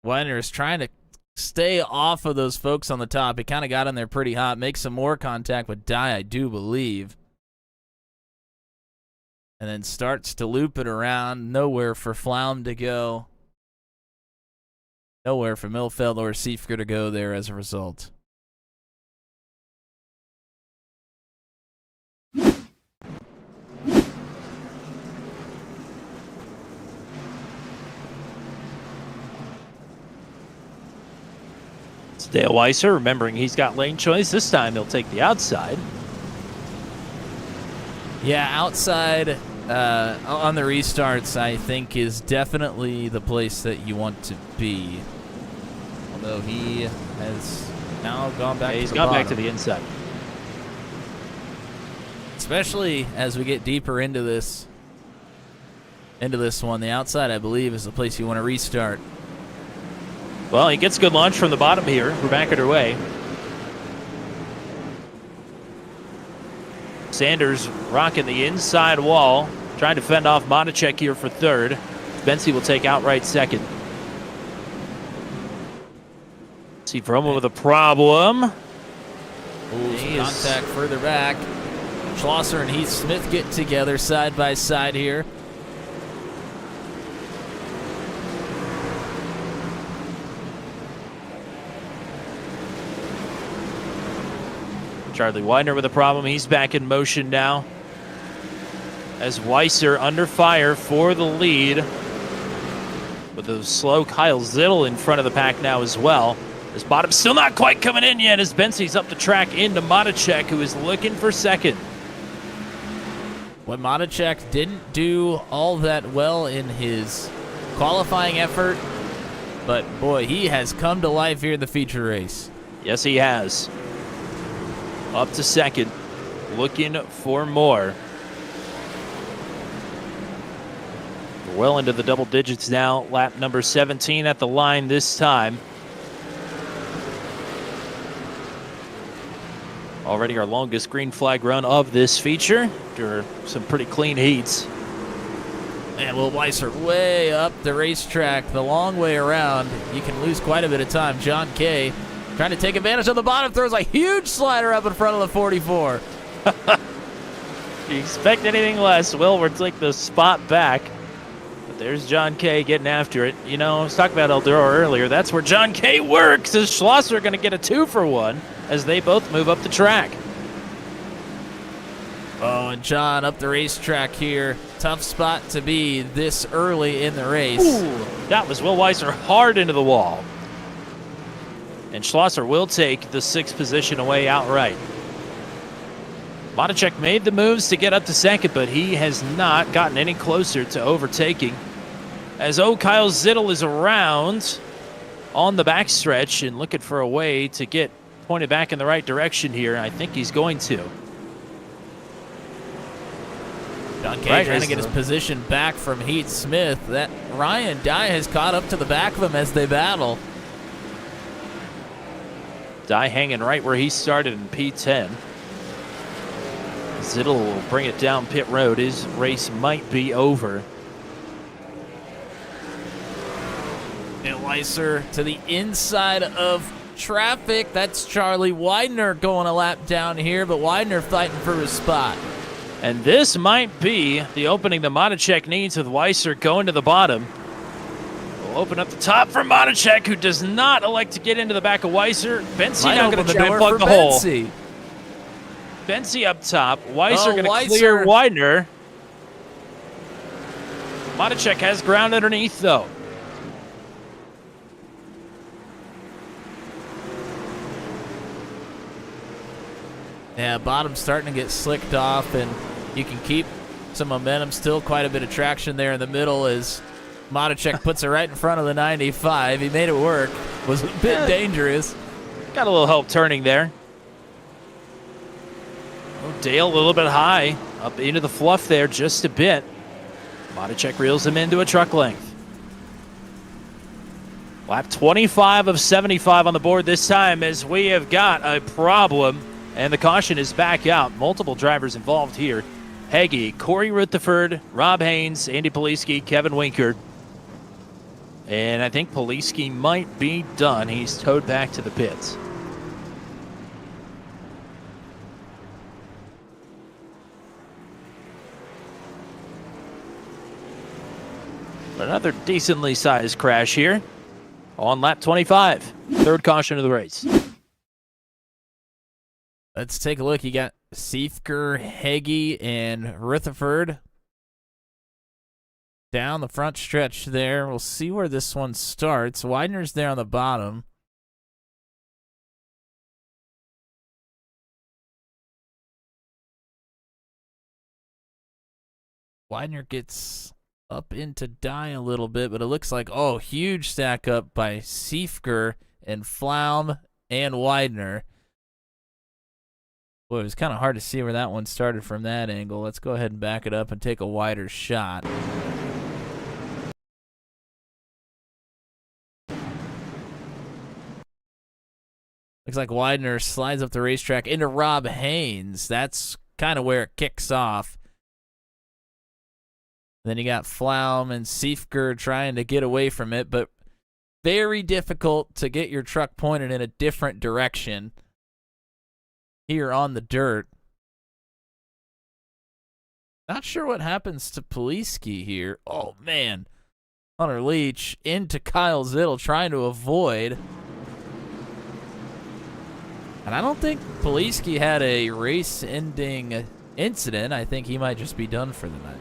Widener is trying to stay off of those folks on the top. He kind of got in there pretty hot. Makes some more contact with Dye, I do believe. And then starts to loop it around. Nowhere for Flaum to go. Nowhere for Milfeld or Siefker to go there as a result. Dale Weiser, remembering he's got lane choice. This time he'll take the outside. Yeah, outside on the restarts, I think, is definitely the place that you want to be. Although he has now gone back to the He's gone back to bottom. the inside. Especially as we get deeper into this one. The outside, I believe, is the place you want to restart. Well, he gets good launch from the bottom here. We're back underway. Sanders rocking the inside wall, trying to fend off Monacek here for third. Spency will take outright second. See Vromo with a problem. Ooh, some contact further back. Schlosser and Heath Smith get together side by side here. Charlie Widener with a problem. He's back in motion now. As Weiser under fire for the lead. With a slow Kyle Zittel in front of the pack now as well. This bottom still not quite coming in yet as Bensy's up the track into Monacek, who is looking for second. When Monacek didn't do all that well in his qualifying effort, but boy, he has come to life here in the feature race. Yes, he has. Up to second, looking for more. We're well into the double digits now. Lap number 17 at the line this time. Already our longest green flag run of this feature after some pretty clean heats. And Will Weiser way up the racetrack, the long way around. You can lose quite a bit of time. John Kay trying to take advantage of the bottom, throws a huge slider up in front of the 44. If you expect anything less, Will will take the spot back. But there's John Kay getting after it. You know, I was talking about Eldora earlier. That's where John Kay works. Is Schlosser going to get a 2-for-1 as they both move up the track. Oh, and John up the racetrack here. Tough spot to be this early in the race. Ooh, that was Will Weiser hard into the wall. And Schlosser will take the 6th position away outright. Monacek made the moves to get up to second, but he has not gotten any closer to overtaking. As Kyle Zittel is around on the backstretch and looking for a way to get pointed back in the right direction here. I think he's going to. John Kay trying to get his position back from Heath Smith. That Ryan Dye has caught up to the back of him as they battle. Dye hanging right where he started in P10. Zittel will bring it down pit road. His race might be over. And Weiser to the inside of traffic. That's Charlie Widener going a lap down here, but Widener fighting for his spot. And this might be the opening the Monacek needs with Weiser going to the bottom. We'll open up the top for Monacek, who does not elect to get into the back of Weiser. Bensy Might now going open to the try and door plug for the hole. Bensy. Bensy up top. Weiser Oh, going to Weiser. clear Widener. Monacek has ground underneath, though. Yeah, bottom's starting to get slicked off, and you can keep some momentum. Still quite a bit of traction there in the middle as Monacek puts it right in front of the 95. He made it work. Was a bit dangerous. Got a little help turning there. Oh, Dale a little bit high. Up into the fluff there just a bit. Monacek reels him into a truck length. Lap 25 of 75 on the board this time as we have got a problem. And the caution is back out. Multiple drivers involved here. Heggie, Corey Rutherford, Rob Haynes, Andy Poliski, Kevin Winker. And I think Poliski might be done. He's towed back to the pits. Another decently sized crash here on lap 25. Third caution of the race. Let's take a look. You got Siefker, Heggie, and Rutherford down the front stretch there. We'll see where this one starts. Widener's there on the bottom. Widener gets up into die a little bit, but it looks like, oh, huge stack up by Siefker and Flaum and Widener. Boy, it was kind of hard to see where that one started from that angle. Let's go ahead and back it up and take a wider shot. Looks like Widener slides up the racetrack into Rob Haynes. That's kind of where it kicks off. Then you got Flaum and Siefker trying to get away from it, but very difficult to get your truck pointed in a different direction here on the dirt. Not sure what happens to Poliski here. Oh, man. Hunter Leach into Kyle Zittel trying to avoid. And I don't think Poliski had a race-ending incident. I think he might just be done for the night.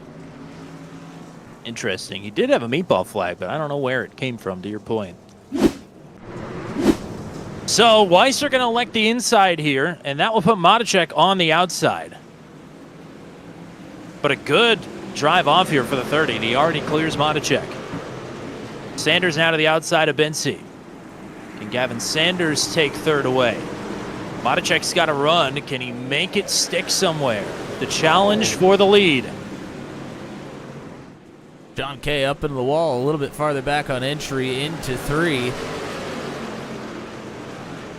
Interesting. He did have a meatball flag, but I don't know where it came from, to your point. So Weiser going to elect the inside here, and that will put Monacek on the outside. But a good drive off here for the 30, and he already clears Monacek. Sanders now to the outside of Bensy. Can Gavin Sanders take third away? Monacek's got to run. Can he make it stick somewhere? The challenge for the lead. John Kay up into the wall a little bit farther back on entry into 3.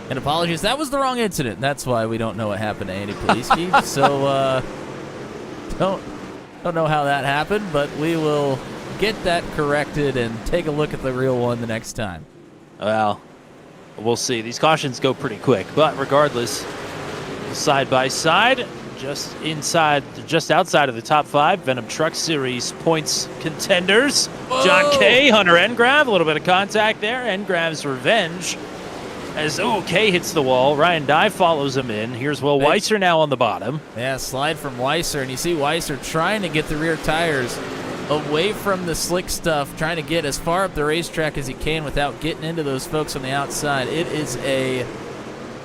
And apologies, that was the wrong incident. That's why we don't know what happened to Andy Poliski. So don't know how that happened, but we will get that corrected and take a look at the real one the next time. Well, we'll see. These cautions go pretty quick, but regardless, side by side, just outside of the top 5 Venom Truck Series points contenders. Whoa. John Kay, Hunter Engrav, a little bit of contact there. Engrav's revenge. As Kay hits the wall, Ryan Dye follows him in. Here's Will Weiser now on the bottom. Yeah, slide from Weiser, and you see Weiser trying to get the rear tires away from the slick stuff, trying to get as far up the racetrack as he can without getting into those folks on the outside. It is a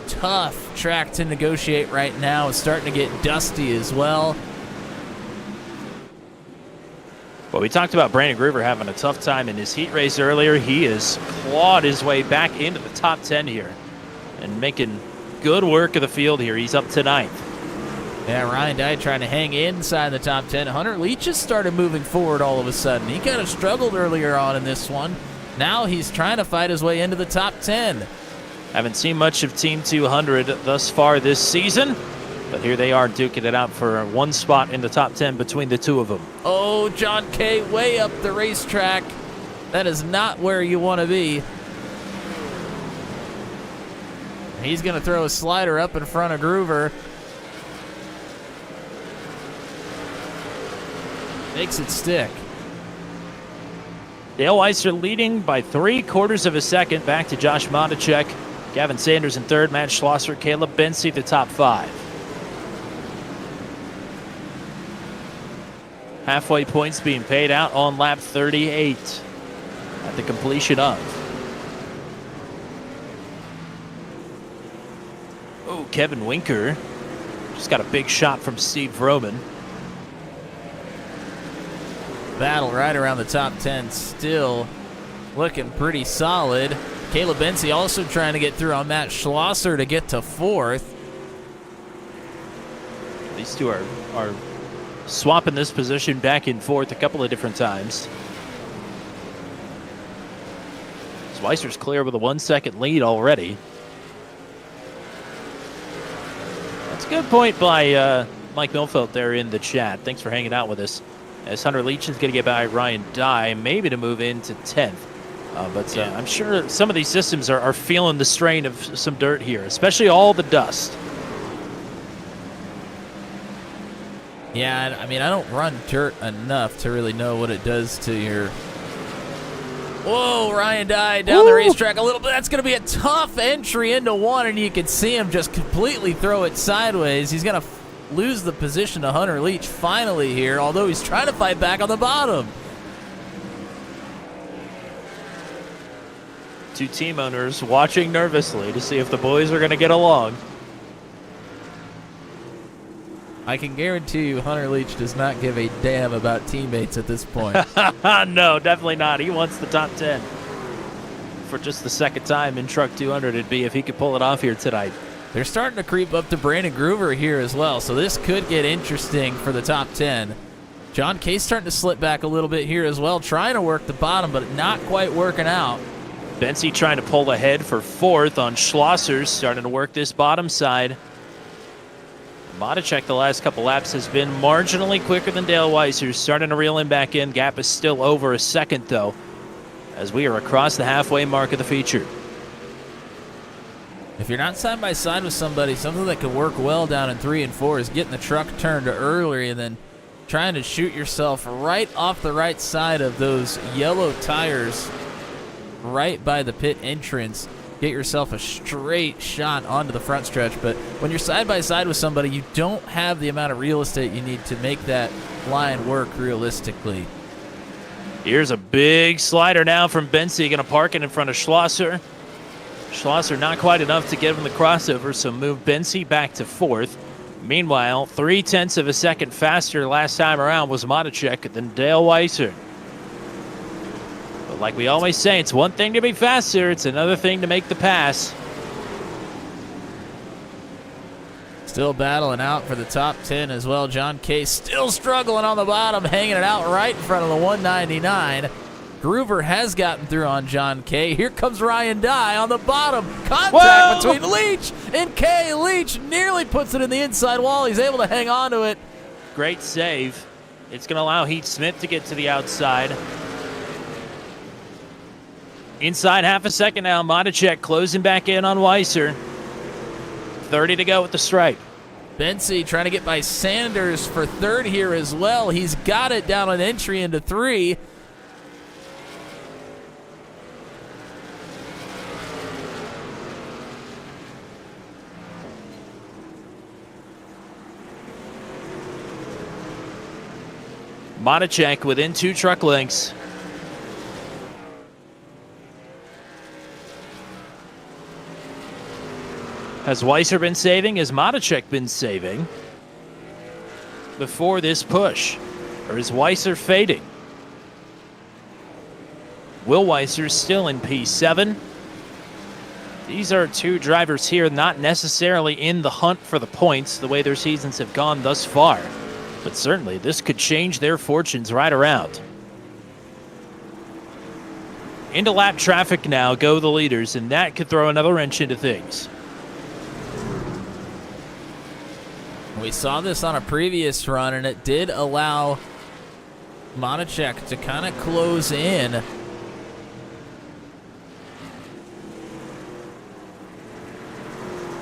tough track to negotiate right now. It's starting to get dusty as well. Well, we talked about Brandon Groover having a tough time in his heat race earlier. He has clawed his way back into the top 10 here and making good work of the field here. He's up to 9th. Yeah, Ryan Dye trying to hang inside the top 10. Hunter Leach just started moving forward all of a sudden. He kind of struggled earlier on in this one. Now he's trying to fight his way into the top 10. Haven't seen much of Team 200 thus far this season, but here they are duking it out for one spot in the top 10 between the two of them. Oh, John Kay way up the racetrack. That is not where you want to be. He's going to throw a slider up in front of Groover. Makes it stick. Dale Weiser leading by 3/4 of a second back to Josh Monticek. Gavin Sanders in third, Matt Schlosser, Caleb Bensey, the top 5. Halfway points being paid out on lap 38 at the completion of. Oh, Kevin Winker just got a big shot from Steve Roman. Battle right around the top 10, still looking pretty solid. Caleb Bensey also trying to get through on Matt Schlosser to get to 4th. These two are swapping this position back and forth a couple of different times. Weiser's clear with a 1-second lead already. That's a good point by Mike Milfeld there in the chat. Thanks for hanging out with us. As Hunter Leach is going to get by Ryan Dye, maybe to move into 10th. But I'm sure some of these systems are feeling the strain of some dirt here, especially all the dust. Yeah, I mean, I don't run dirt enough to really know what it does to your... Whoa, Ryan Dye down the racetrack a little bit. That's going to be a tough entry into 1, and you can see him just completely throw it sideways. He's going to lose the position to Hunter Leach finally here, although he's trying to fight back on the bottom. Two team owners watching nervously to see if the boys are going to get along. I can guarantee you Hunter Leach does not give a damn about teammates at this point. No, definitely not. He wants the top 10. For just the second time in Truck 200, it'd be if he could pull it off here tonight. They're starting to creep up to Brandon Groover here as well, so this could get interesting for the top 10. John Kay's starting to slip back a little bit here as well, trying to work the bottom, but not quite working out. Bensey trying to pull ahead for 4th on Schlosser, starting to work this bottom side. Monticek the last couple laps has been marginally quicker than Dale Weiser, starting to reel him back in. Gap is still over a second, though, as we are across the halfway mark of the feature. If you're not side by side with somebody, something that could work well down in 3 and 4 is getting the truck turned early and then trying to shoot yourself right off the right side of those yellow tires right by the pit entrance. Get yourself a straight shot onto the front stretch. But when you're side by side with somebody, you don't have the amount of real estate you need to make that line work realistically. Here's a big slider now from Bensey, going to park it in front of Schlosser. Schlosser not quite enough to give him the crossover, so move Bensey back to 4th. Meanwhile, 0.3 of a second faster last time around was Monticek than Dale Weiser. But like we always say, it's one thing to be faster, it's another thing to make the pass. Still battling out for the top 10 as well. John Kay still struggling on the bottom, hanging it out right in front of the 199. Groover has gotten through on John Kay. Here comes Ryan Dye on the bottom. Contact between Leach and Kay. Leach nearly puts it in the inside wall. He's able to hang on to it. Great save. It's going to allow Heath Smith to get to the outside. Inside half a second now. Monticek closing back in on Weiser. 30 to go with the stripe. Bensey trying to get by Sanders for 3rd here as well. He's got it down an entry into 3. Monticek within 2 truck lengths. Has Weiser been saving? Has Monticek been saving before this push? Or is Weiser fading? Will Weiser still in P7? These are 2 drivers here not necessarily in the hunt for the points the way their seasons have gone thus far. But certainly this could change their fortunes right around. Into lap traffic now go the leaders, and that could throw another wrench into things. We saw this on a previous run, and it did allow Monticek to kind of close in.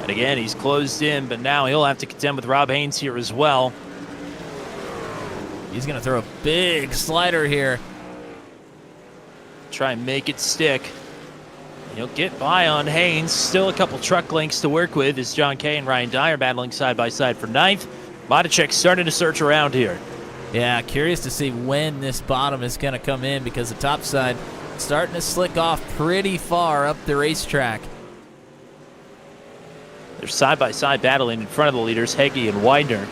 And again, he's closed in, but now he'll have to contend with Rob Haynes here as well. He's going to throw a big slider here. try and make it stick. He'll get by on Haynes. Still a couple truck lengths to work with as John Kay and Ryan Dyer battling side by side for ninth. Matichek starting to search around here. Yeah, curious to see when this bottom is going to come in because the top side starting to slick off pretty far up the racetrack. They're side by side battling in front of the leaders, Heggie and Widener.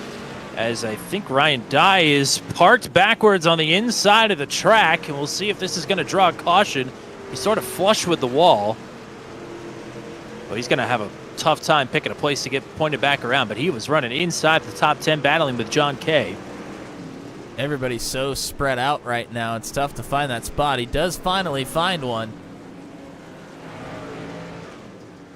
As I think Ryan Dye is parked backwards on the inside of the track, and we'll see if this is going to draw a caution. He's sort of flush with the wall. Well, he's going to have a tough time picking a place to get pointed back around, but he was running inside the top 10 battling with John Kay. Everybody's so spread out right now. It's tough to find that spot. He does finally find one.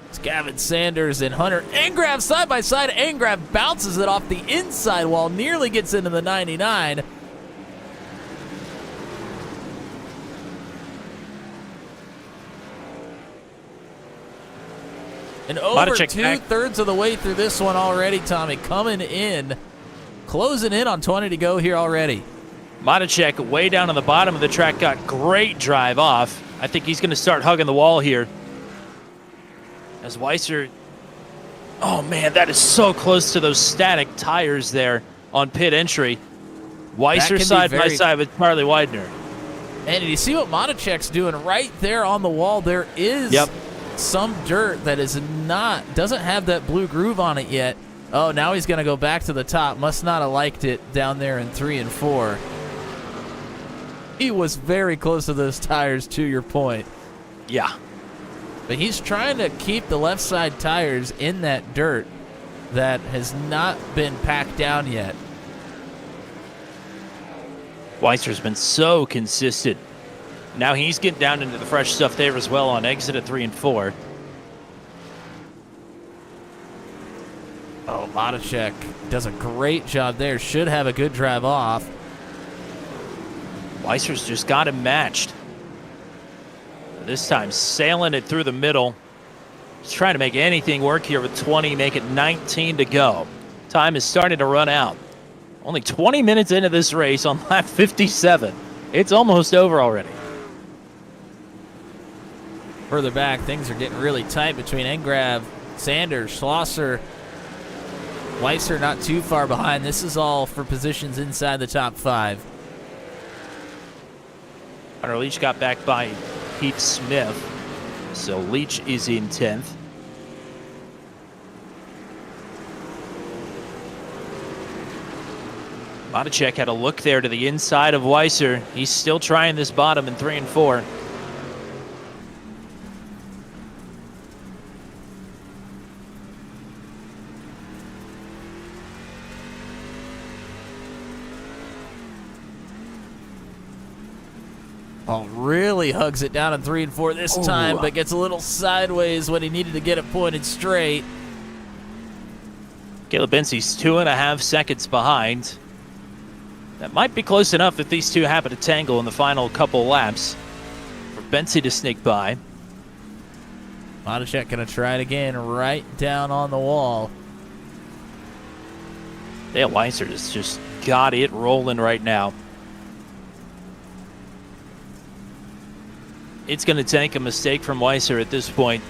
It's Gavin Sanders and Hunter Engrav side by side. Engrav bounces it off the inside wall, nearly gets into the 99. And over two-thirds of the way through this one already, Tommy, coming in, closing in on 20 to go here already. Matichek way down on the bottom of the track got great drive off. I think he's going to start hugging the wall here. As Weiser, oh man, that is so close to those static tires there on pit entry. Weiser side by side with Charlie Widener. And you see what Matichek's doing right there on the wall? There is some dirt that doesn't have that blue groove on it yet. Oh, now he's going to go back to the top. Must not have liked it down there in 3 and 4. He was very close to those tires, to your point. Yeah. But he's trying to keep the left side tires in that dirt that has not been packed down yet. Weiser's been so consistent. Now he's getting down into the fresh stuff there as well on exit at 3 and 4. Oh, Matichek does a great job there. Should have a good drive off. Weiser's just got him matched. This time sailing it through the middle. He's trying to make anything work here with 20, make it 19 to go. Time is starting to run out. Only 20 minutes into this race on lap 57. It's almost over already. Further back, things are getting really tight between Engrav, Sanders, Schlosser, Weiser not too far behind. This is all for positions inside the top 5. Hunter Leach got back by Pete Smith, so Leach is in 10th. Matichek had a look there to the inside of Weiser. He's still trying this bottom in 3 and 4. Oh, really hugs it down in 3 and 4 this time, but gets a little sideways when he needed to get it pointed straight. Caleb Bensey's 2.5 seconds behind. That might be close enough if these two happen to tangle in the final couple laps for Bensey to sneak by. Matichek going to try it again right down on the wall. Dale Weiser has just got it rolling right now. It's going to take a mistake from Weiser at this point.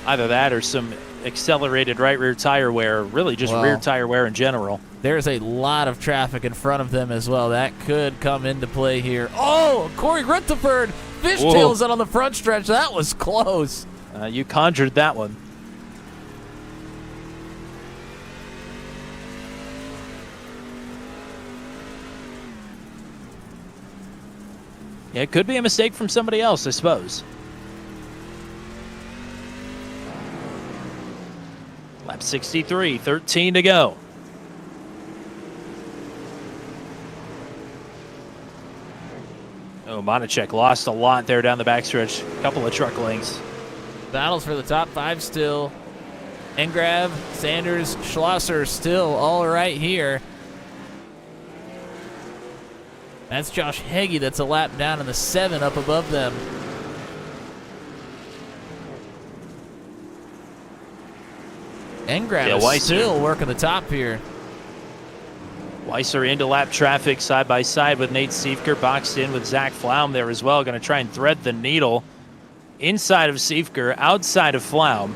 Either that or some accelerated right rear tire wear, really just rear tire wear in general. There's a lot of traffic in front of them as well. That could come into play here. Oh, Corey Rutherford fishtails it on the front stretch. That was close. You conjured that one. Yeah, it could be a mistake from somebody else, I suppose. Lap 63, 13 to go. Oh, Matichek lost a lot there down the backstretch. A couple of truck lengths. Battles for the top 5 still. Engrav, Sanders, Schlosser still all right here. That's Josh Heggie that's a lap down in the 7 up above them. Engrav is still working the top here. Weiser into lap traffic side by side with Nate Siefker, boxed in with Zach Flaum there as well. Going to try and thread the needle inside of Siefker, outside of Flaum.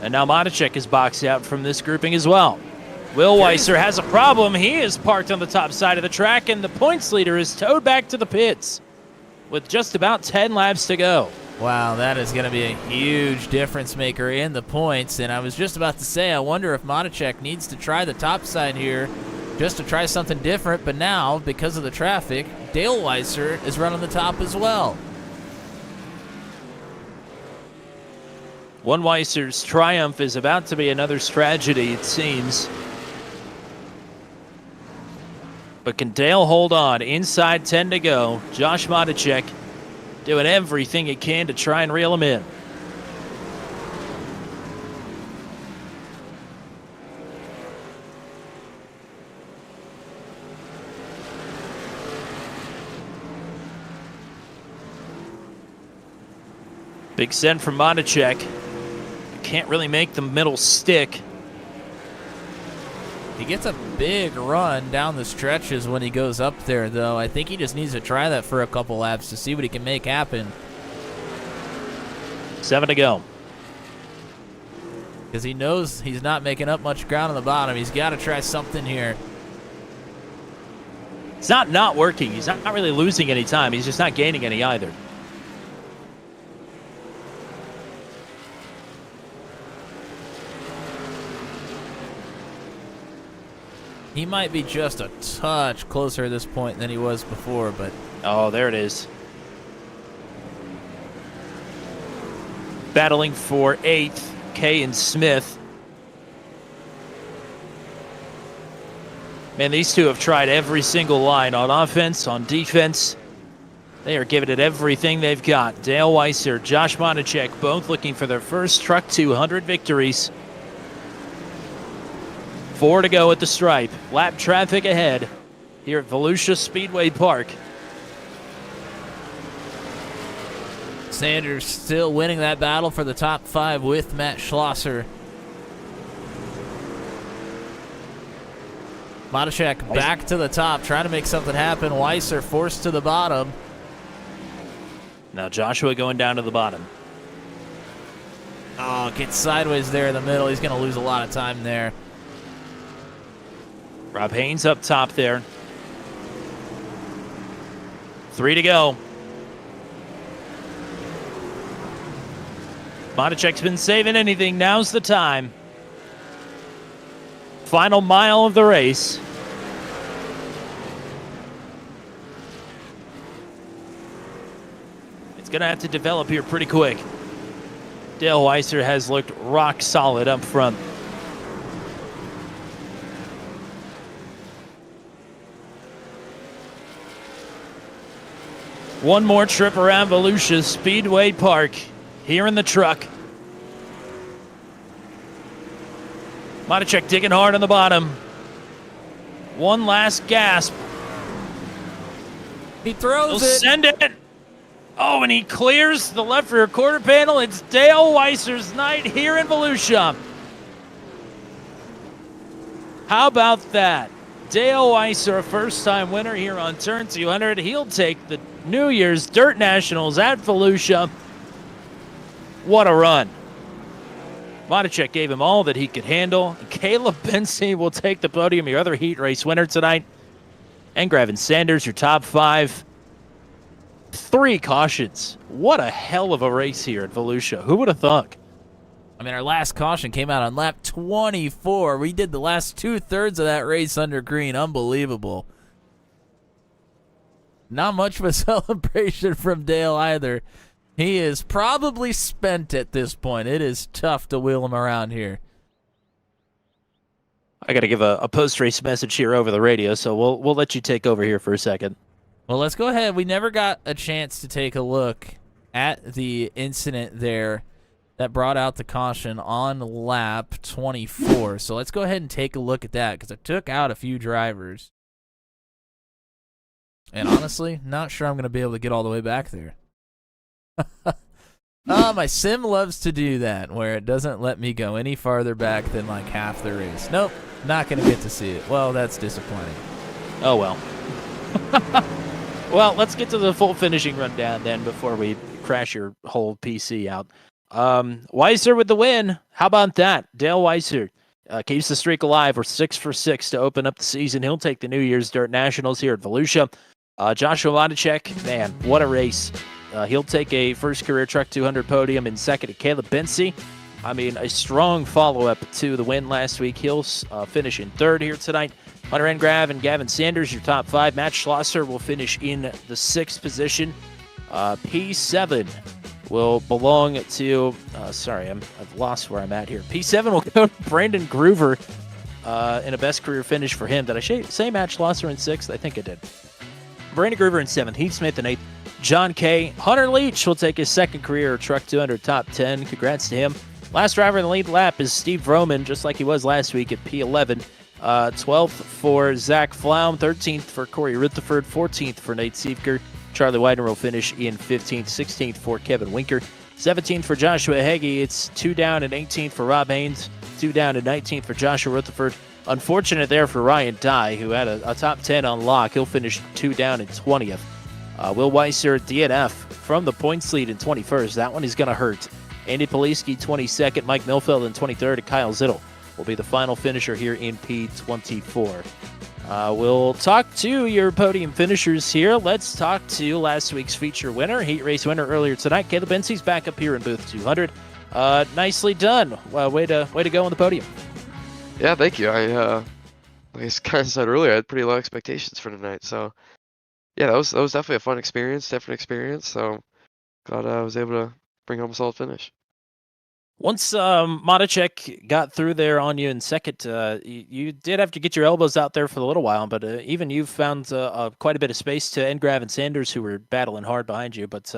And now Matichek is boxed out from this grouping as well. Will Weiser has a problem. He is parked on the top side of the track, and the points leader is towed back to the pits with just about 10 laps to go. Wow, that is going to be a huge difference maker in the points. And I was just about to say, I wonder if Matichek needs to try the top side here just to try something different. But now, because of the traffic, Dale Weiser is running the top as well. One Weiser's triumph is about to be another's tragedy, it seems. But can Dale hold on? Inside 10 to go. Josh Matichek doing everything he can to try and reel him in. Big send from Matichek. Can't really make the middle stick. He gets a big run down the stretches when he goes up there, though. I think he just needs to try that for a couple laps to see what he can make happen. 7 to go. Because he knows he's not making up much ground on the bottom. He's got to try something here. It's not working. He's not really losing any time. He's just not gaining any either. He might be just a touch closer at this point than he was before, but... Oh, there it is. Battling for 8th, Kay and Smith. Man, these two have tried every single line on offense, on defense. They are giving it everything they've got. Dale Weiser, Josh Matichek, both looking for their first Truck 200 victories. 4 to go at the stripe. Lap traffic ahead here at Volusia Speedway Park. Sanders still winning that battle for the top 5 with Matt Schlosser. Matichek back to the top, trying to make something happen. Weiser forced to the bottom. Now Joshua going down to the bottom. Oh, gets sideways there in the middle. He's going to lose a lot of time there. Rob Haynes up top there. 3 to go. Matichek's been saving anything. Now's the time. Final mile of the race. It's going to have to develop here pretty quick. Dale Weiser has looked rock solid up front. One more trip around Volusia Speedway Park here in the truck. Matichek digging hard on the bottom. One last gasp. He throws He'll it. Send it. Oh, and he clears the left rear quarter panel. It's Dale Weiser's night here in Volusia. How about that? Dale Weiser, a first-time winner here on Turn 200. He'll take the New Year's Dirt Nationals at Volusia. What a run. Matichek gave him all that he could handle. Caleb Bensey will take the podium, your other heat race winner tonight. And Gravin Sanders, your top 5. 3 cautions. What a hell of a race here at Volusia. Who would have thought? I mean, our last caution came out on lap 24. We did the last 2/3 of that race under green. Unbelievable. Not much of a celebration from Dale either. He is probably spent at this point. It is tough to wheel him around here. I got to give a post-race message here over the radio, so we'll let you take over here for a second. Well, let's go ahead. We never got a chance to take a look at the incident there that brought out the caution on lap 24. So let's go ahead and take a look at that because it took out a few drivers. And honestly, not sure I'm going to be able to get all the way back there. My sim loves to do that, where it doesn't let me go any farther back than like half the race. Nope, Not going to get to see it. Well, that's disappointing. Oh, well. Well, let's get to the full finishing rundown then before we crash your whole PC out. Weiser with the win. How about that? Dale Weiser keeps the streak alive. We're 6 for 6 to open up the season. He'll take the New Year's Dirt Nationals here at Volusia. Joshua Vodacek, man, what a race. He'll take a first career Truck 200 podium in second to Caleb Bency. I mean, a strong follow-up to the win last week. He'll finish in third here tonight. Hunter Engrav and Gavin Sanders, your top 5. Matt Schlosser will finish in the 6th position. P7 will belong to... I've lost where I'm at here. P7 will go to Brandon Groover in a best career finish for him. Did I say Matt Schlosser in 6th? I think I did. Brandon Groover in 7th. Heath Smith in 8th. John Kay. Hunter Leach will take his second career Truck 200 top 10. Congrats to him. Last driver in the lead lap is Steve Vroman, just like he was last week at P11. 12th for Zach Flaum, 13th for Corey Rutherford, 14th for Nate Siefker. Charlie Widener will finish in 15th, 16th for Kevin Winker, 17th for Joshua Heggie. It's 2 down and 18th for Rob Haynes, 2 down and 19th for Joshua Rutherford. Unfortunate there for Ryan Dye, who had a top 10 on lock. He'll finish 2 down and 20th. Will Weiser, DNF, from the points lead in 21st. That one is going to hurt. Andy Poliski, 22nd. Mike Milfeld in 23rd. And Kyle Zittel will be the final finisher here in P24. We'll talk to your podium finishers here. Let's talk to last week's feature winner, heat race winner earlier tonight. Caleb Bency's back up here in booth 200. Nicely done. Way to go on the podium. Yeah, thank you. Like I kind of said earlier, I had pretty low expectations for tonight. So, yeah, that was definitely a fun experience, different experience. So, glad I was able to bring home a solid finish. Once Modacek got through there on you in second, you did have to get your elbows out there for a little while, but even you found quite a bit of space to Engrav and Sanders, who were battling hard behind you. But,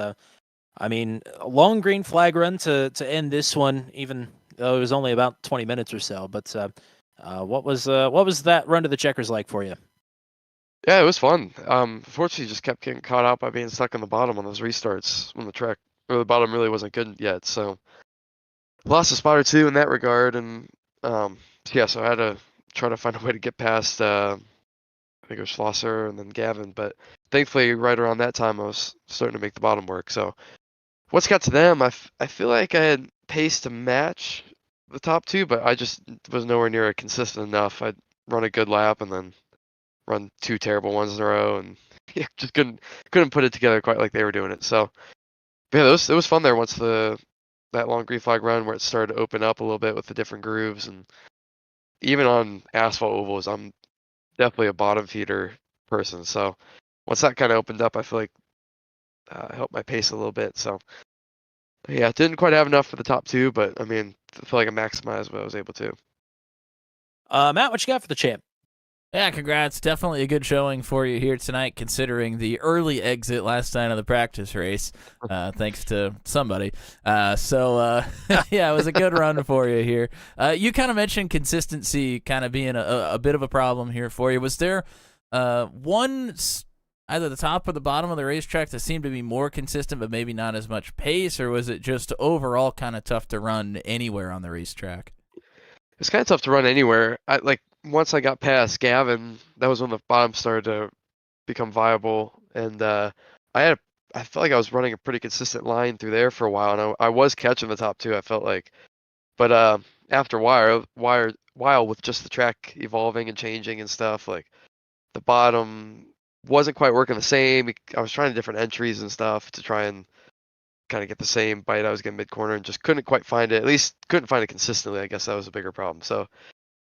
I mean, a long green flag run to end this one, even though it was only about 20 minutes or so. But what was that run to the checkers like for you? Yeah, it was fun. Unfortunately, just kept getting caught out by being stuck on the bottom on those restarts when the bottom really wasn't good yet. So lost a spot or two in that regard, and yeah, so I had to try to find a way to get past. I think it was Schlosser and then Gavin, but thankfully, right around that time, I was starting to make the bottom work. So once got to them, I feel like I had pace to match the top 2, but I just was nowhere near consistent enough. I'd run a good lap and then run 2 terrible ones in a row, and yeah, just couldn't put it together quite like they were doing it. So yeah, it was fun there once that long green flag run where it started to open up a little bit with the different grooves, and even on asphalt ovals, I'm definitely a bottom feeder person. So once that kind of opened up, I feel like it helped my pace a little bit. So yeah, didn't quite have enough for the top 2, but I mean, I feel like I maximized what I was able to. Matt, what you got for the champ? Yeah, congrats. Definitely a good showing for you here tonight, considering the early exit last night of the practice race, thanks to somebody. Yeah, it was a good run for you here. You kind of mentioned consistency kind of being a bit of a problem here for you. Was there one, either the top or the bottom of the racetrack, that seemed to be more consistent but maybe not as much pace, or was it just overall kind of tough to run anywhere on the racetrack? It's kind of tough to run anywhere. Once I got past Gavin, that was when the bottom started to become viable, and I felt like I was running a pretty consistent line through there for a while, and I was catching the top 2. I felt like, but after a while with just the track evolving and changing and stuff, like the bottom wasn't quite working the same. I was trying different entries and stuff to try and kind of get the same bite I was getting mid corner, and just couldn't quite find it. At least couldn't find it consistently. I guess that was a bigger problem. So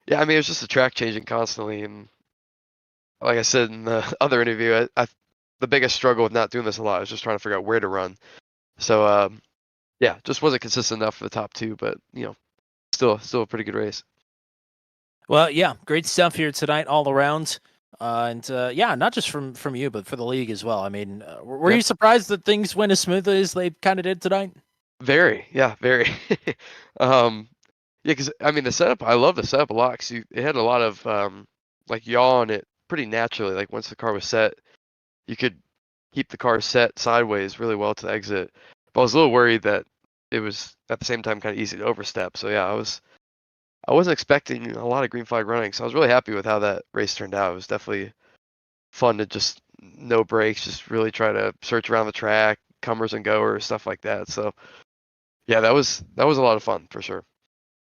yeah, I mean, it was just the track changing constantly, and like I said in the other interview, the biggest struggle with not doing this a lot is just trying to figure out where to run. So yeah, just wasn't consistent enough for the top 2, but still a pretty good race. Well, yeah, great stuff here tonight all around. Yeah, not just from you, but for the league as well. I mean, were you surprised that things went as smoothly as they kind of did tonight? Very, yeah, very. Yeah, because I mean the setup, I love the setup a lot, because it had a lot of like yaw on it pretty naturally. Like once the car was set, you could keep the car set sideways really well to the exit. But I was a little worried that it was at the same time kind of easy to overstep. So yeah, I was I wasn't expecting a lot of green flag running, so I was really happy with how that race turned out. It was definitely fun to just no breaks, just really try to search around the track, comers and goers, stuff like that. So yeah, that was a lot of fun for sure.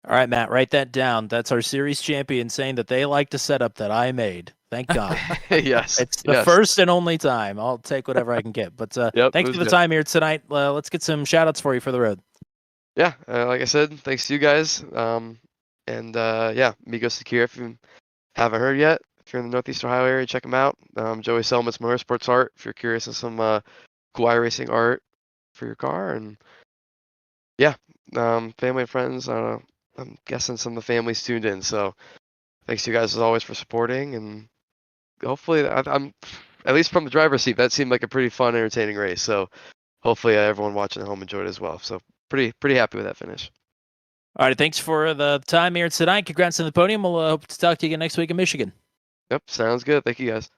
All right, Matt, write that down. That's our series champion saying that they like the setup that I made. Thank God. Yes, It's the yes. first and only time. I'll take whatever I can get. But Yep, it thanks was for the good. time here tonight. Let's get some shout-outs for you for the road. Yeah, like I said, thanks to you guys. Yeah, Migos Secure, if you haven't heard yet, if you're in the Northeast Ohio area, check them out. Joey Selma's Motorsports Art, if you're curious on some cool iRacing art for your car. And yeah, family and friends, I'm guessing some of the families tuned in. So thanks to you guys as always for supporting. And hopefully, I'm at least from the driver's seat, that seemed like a pretty fun, entertaining race. So hopefully everyone watching at home enjoyed it as well. So pretty happy with that finish. All right, thanks for the time here tonight. Congrats on the podium. We'll hope to talk to you again next week in Michigan. Yep, sounds good. Thank you guys.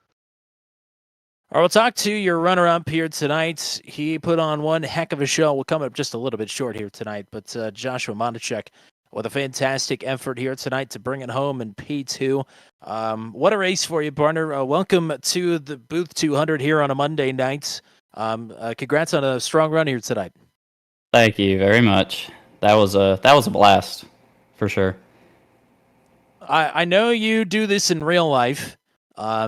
All right, we'll talk to your runner-up here tonight. He put on one heck of a show. We'll come up just a little bit short here tonight, but Joshua Monachek with a fantastic effort here tonight to bring it home in P2. What a race for you, partner. Welcome to the Booth 200 here on a Monday night. Congrats on a strong run here tonight. Thank you very much. That was a blast, for sure. I know you do this in real life.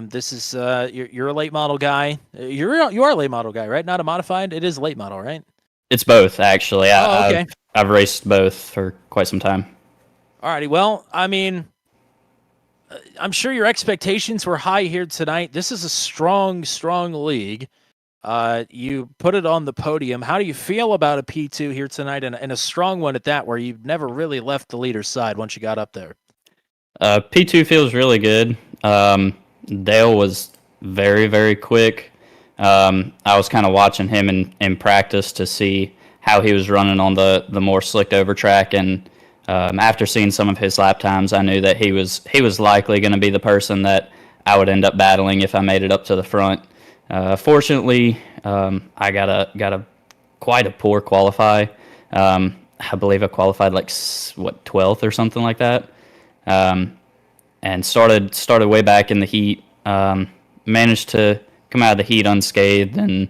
This is you're a late model guy. You are a late model guy, right? Not a modified. It is late model, right? It's both, actually. Okay. I've raced both for quite some time. Alrighty. Well, I mean, I'm sure your expectations were high here tonight. This is a strong league. You put it on the podium. How do you feel about a P2 here tonight, and a strong one at that, where you've never really left the leader's side once you got up there? P2 feels really good. Dale was very, very quick. I was kind of watching him in practice to see how he was running on the more slicked over track, and after seeing some of his lap times, I knew that he was likely going to be the person that I would end up battling if I made it up to the front. Fortunately, I got a quite a poor qualify. I believe I qualified like 12th or something like that, and started way back in the heat. Managed to come out of the heat unscathed and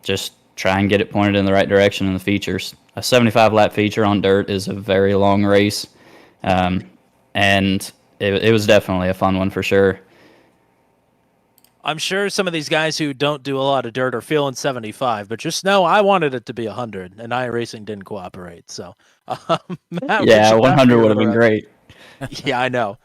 just try and get it pointed in the right direction in the features. A 75 lap feature on dirt is a very long race, and it was definitely a fun one for sure. I'm sure some of these guys who don't do a lot of dirt are feeling 75, but just know I wanted it to be 100, and iRacing didn't cooperate. So, Matt, yeah, 100 would have been great. Yeah, I know.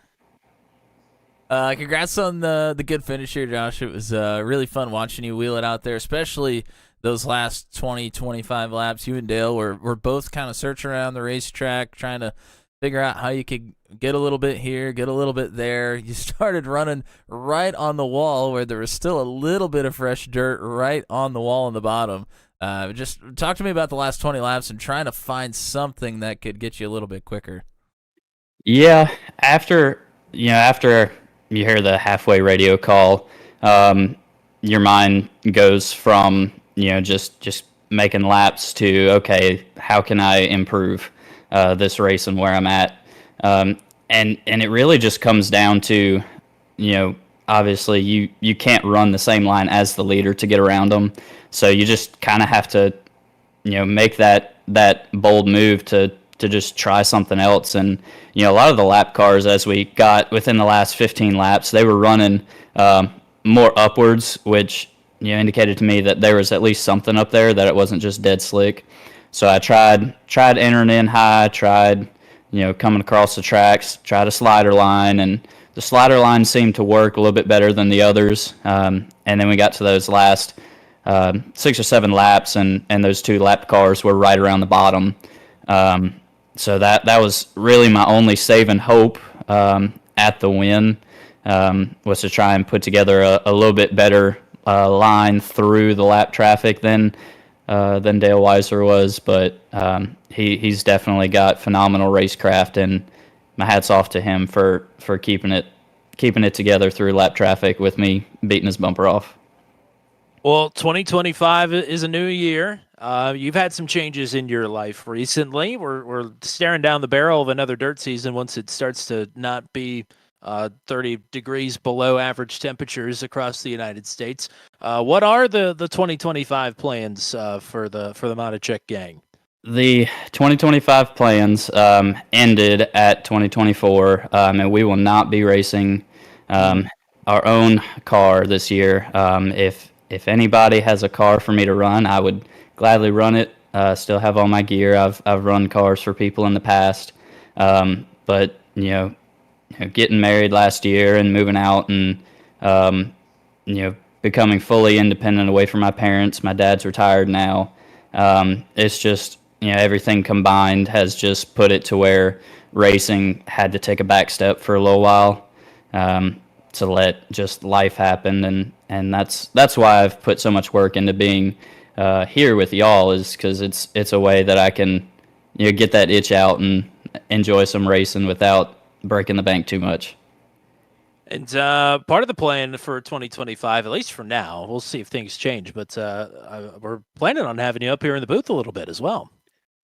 Congrats on the good finish here, Josh. It was really fun watching you wheel it out there, especially those last 20, 25 laps. You and Dale were both kind of searching around the racetrack, trying to figure out how you could get a little bit here, get a little bit there. You started running right on the wall where there was still a little bit of fresh dirt right on the wall on the bottom. Just talk to me about the last 20 laps and trying to find something that could get you a little bit quicker. Yeah, after you hear the halfway radio call, your mind goes from just making laps to, okay, how can I improve this race and where I'm at, and it really just comes down to, obviously you can't run the same line as the leader to get around them, so you just kind of have to make that bold move to just try something else. And a lot of the lap cars, as we got within the last 15 laps, they were running more upwards, which indicated to me that there was at least something up there, that it wasn't just dead slick. So I tried entering in high, tried coming across the tracks, tried a slider line, and the slider line seemed to work a little bit better than the others. And then we got to those last 6 or 7 laps, and those 2 lap cars were right around the bottom. So that was really my only saving hope at the win, was to try and put together a little bit better line through the lap traffic than Dale Weiser was. But he's definitely got phenomenal racecraft, and my hat's off to him for keeping it together through lap traffic with me beating his bumper off. Well, 2025 is a new year. You've had some changes in your life recently. We're staring down the barrel of another dirt season once it starts to not be 30 degrees below average temperatures across the United States. What are the 2025 plans for the Montecheck gang? The 2025 plans ended at 2024, and we will not be racing our own car this year. If anybody has a car for me to run, I would gladly run it. Still have all my gear. I've run cars for people in the past, but getting married last year and moving out and becoming fully independent away from my parents. My dad's retired now. It's just everything combined has just put it to where racing had to take a back step for a little while, to let just life happen, and that's why I've put so much work into being here with y'all, is because it's a way that I can get that itch out and enjoy some racing without breaking the bank too much. And part of the plan for 2025, at least for now, we'll see if things change, but we're planning on having you up here in the booth a little bit as well.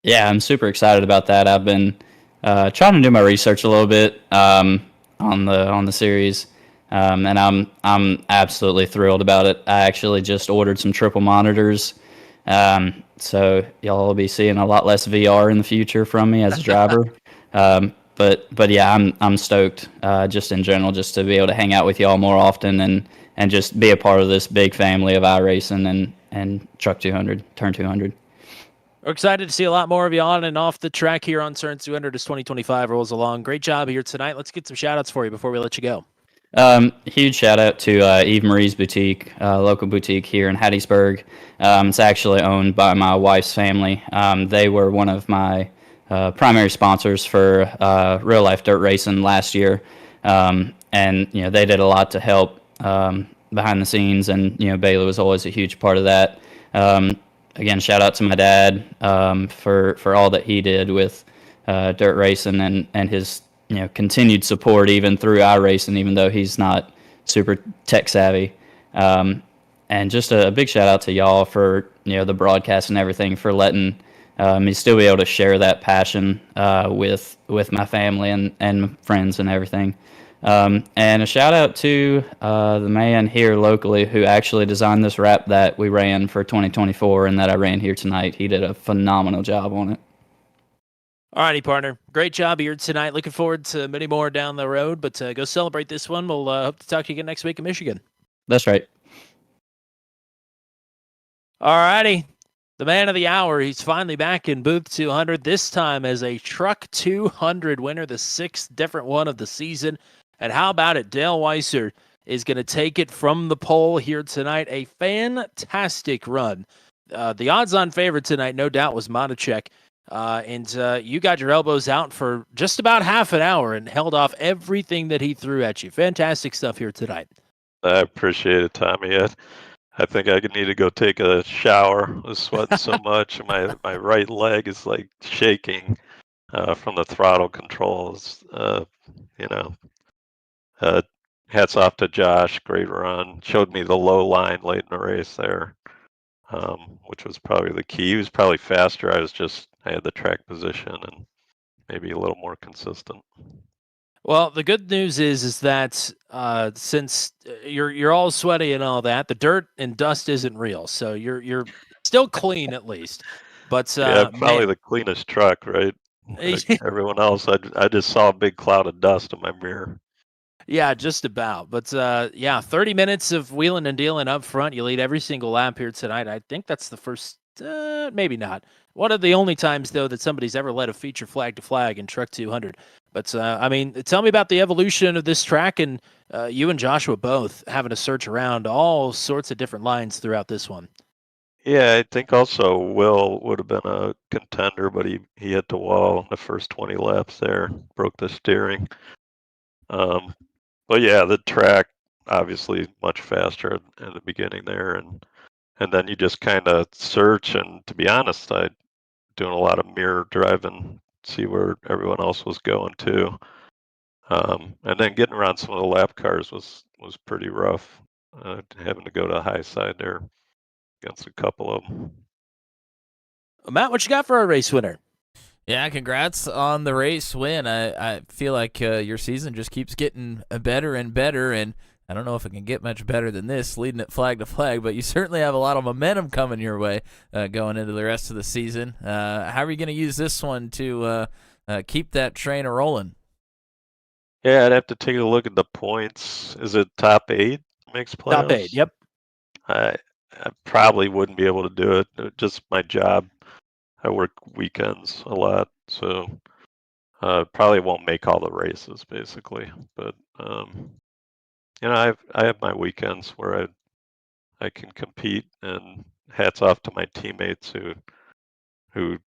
Yeah, I'm super excited about that. I've been trying to do my research a little bit on the series, and I'm absolutely thrilled about it. I actually just ordered some triple monitors, so y'all will be seeing a lot less VR in the future from me as a driver. But yeah, I'm stoked just in general, just to be able to hang out with y'all more often and just be a part of this big family of iRacing and Truck 200, Turn 200. We're excited to see a lot more of you on and off the track here on Turn 200 as 2025 rolls along. Great job here tonight. Let's get some shout-outs for you before we let you go. Huge shout out to Eve Marie's boutique, local boutique here in Hattiesburg. It's actually owned by my wife's family. They were one of my primary sponsors for real life dirt racing last year, and they did a lot to help behind the scenes, and Bailey was always a huge part of that. Again, shout out to my dad for all that he did with dirt racing and his continued support even through iRacing, even though he's not super tech savvy. And just a big shout out to y'all for the broadcast and everything, for letting me still be able to share that passion with my family and friends and everything. And a shout out to the man here locally who actually designed this wrap that we ran for 2024 and that I ran here tonight. He did a phenomenal job on it. All righty, partner. Great job here tonight. Looking forward to many more down the road, but go celebrate this one. We'll hope to talk to you again next week in Michigan. That's right. All righty. The man of the hour, he's finally back in booth 200, this time as a Truck 200 winner, the sixth different one of the season. And how about it? Dale Weiser is going to take it from the pole here tonight. A fantastic run. The odds-on favorite tonight, no doubt, was Montecheck. And you got your elbows out for just about half an hour and held off everything that he threw at you. Fantastic stuff here tonight. I appreciate it, Tommy. I think I need to go take a shower. I was sweating so much. My right leg is like shaking from the throttle controls. Hats off to Josh. Great run. Showed me the low line late in the race there, which was probably the key. He was probably faster. I had the track position and maybe a little more consistent. Well, the good news is that since you're all sweaty and all that, the dirt and dust isn't real, so you're still clean at least. But yeah, probably the cleanest truck, right? Like everyone else, I just saw a big cloud of dust in my mirror. Yeah, just about. But 30 minutes of wheeling and dealing up front. You lead every single lap here tonight. I think that's the first, maybe not. One of the only times, though, that somebody's ever led a feature flag to flag in Truck 200. But, tell me about the evolution of this track and you and Joshua both having to search around all sorts of different lines throughout this one. Yeah, I think also Will would have been a contender, but he hit the wall in the first 20 laps there, broke the steering. But yeah, the track obviously much faster at the beginning there, and then you just kind of search. And to be honest, I doing a lot of mirror driving, see where everyone else was going too. And then getting around some of the lap cars was pretty rough, having to go to the high side there against a couple of them. Matt, what you got for our race winner? Yeah, congrats on the race win. I feel like your season just keeps getting better and better, and I don't know if it can get much better than this, leading it flag to flag, but you certainly have a lot of momentum coming your way going into the rest of the season. How are you going to use this one to keep that train rolling? Yeah, I'd have to take a look at the points. Is it top 8 makes playoffs? Top 8, yep. I probably wouldn't be able to do it. Just my job. I work weekends a lot, so probably won't make all the races basically. But I have my weekends where I can compete, and hats off to my teammates who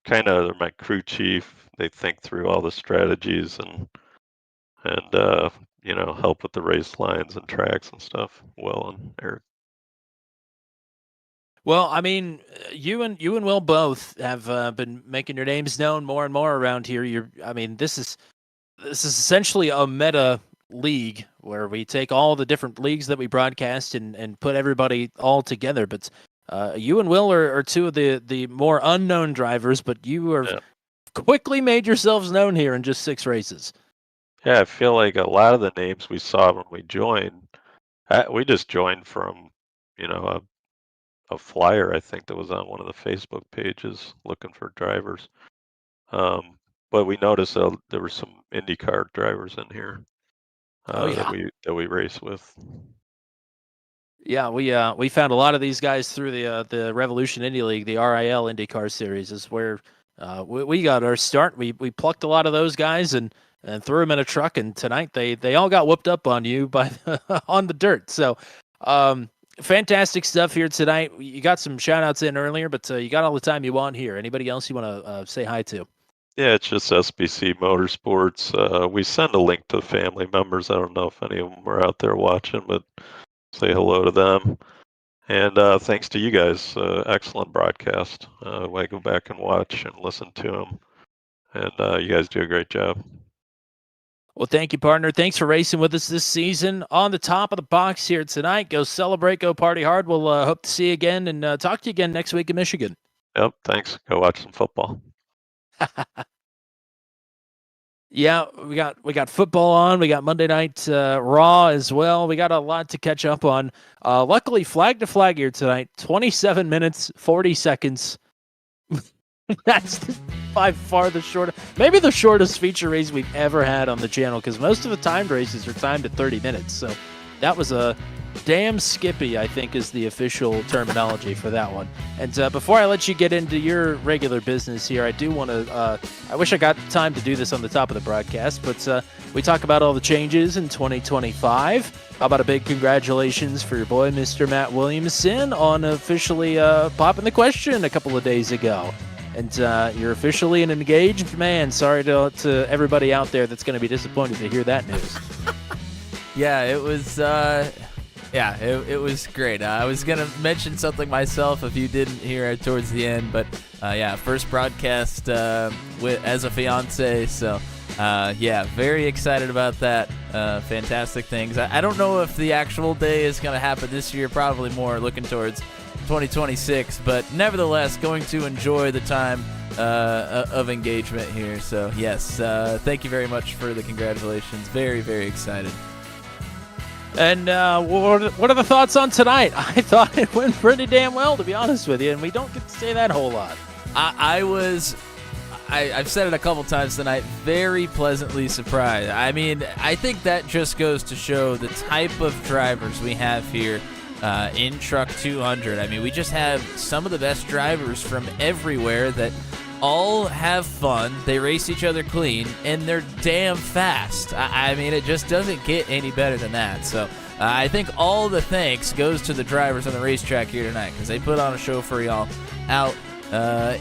kind of are my crew chief. They think through all the strategies and help with the race lines and tracks and stuff. Will and Eric. Well, I mean, you and Will both have been making your names known more and more around here. This is essentially a meta league where we take all the different leagues that we broadcast and put everybody all together. But you and Will are two of the more unknown drivers, but you are quickly made yourselves known here in just 6 races. Yeah, I feel like a lot of the names we saw when we joined, we just joined from, a flyer, I think, that was on one of the Facebook pages looking for drivers. But we noticed there were some IndyCar drivers in here that we race with. Yeah, we found a lot of these guys through the Revolution Indy League, the RIL IndyCar series is where we got our start. We plucked a lot of those guys and threw them in a truck, and tonight they all got whooped up on you on the dirt. So fantastic stuff here tonight. You got some shout outs in earlier, but you got all the time you want here. Anybody else you want to say hi to? Yeah, it's just SBC Motorsports. We send a link to family members. I don't know if any of them are out there watching, but say hello to them. And thanks to you guys. Excellent broadcast. I go back and watch and listen to them. And you guys do a great job. Well, thank you, partner. Thanks for racing with us this season. On the top of the box here tonight. Go celebrate, go party hard. We'll hope to see you again and talk to you again next week in Michigan. Yep, thanks. Go watch some football. Yeah, we got football on. We got Monday Night Raw as well. We got a lot to catch up on. Luckily, flag to flag here tonight. 27 minutes, 40 seconds. That's by far the shortest, maybe the shortest feature race we've ever had on the channel, because most of the timed races are timed at 30 minutes. So that was a damn skippy, I think, is the official terminology for that one. And before I let you get into your regular business here, I do want to, I wish I got time to do this on the top of the broadcast, but we talk about all the changes in 2025. How about a big congratulations for your boy, Mr. Matt Williamson, on officially popping the question a couple of days ago. And you're officially an engaged man. Sorry to everybody out there that's going to be disappointed to hear that news. Yeah, it was it was great. I was going to mention something myself if you didn't hear it towards the end, but first broadcast as a fiance, so very excited about that. Fantastic things. I don't know if the actual day is going to happen this year, probably more looking towards 2026, but nevertheless going to enjoy the time of engagement here. So yes, thank you very much for the congratulations. Very, very excited. And what are the thoughts on tonight? I thought it went pretty damn well, to be honest with you, and we don't get to say that whole lot. I've said it a couple times tonight, very pleasantly surprised. I mean, I think that just goes to show the type of drivers we have here in Truck 200. I mean, we just have some of the best drivers from everywhere that all have fun, they race each other clean, and they're damn fast. I mean, it just doesn't get any better than that. So I think all the thanks goes to the drivers on the racetrack here tonight, because they put on a show for y'all out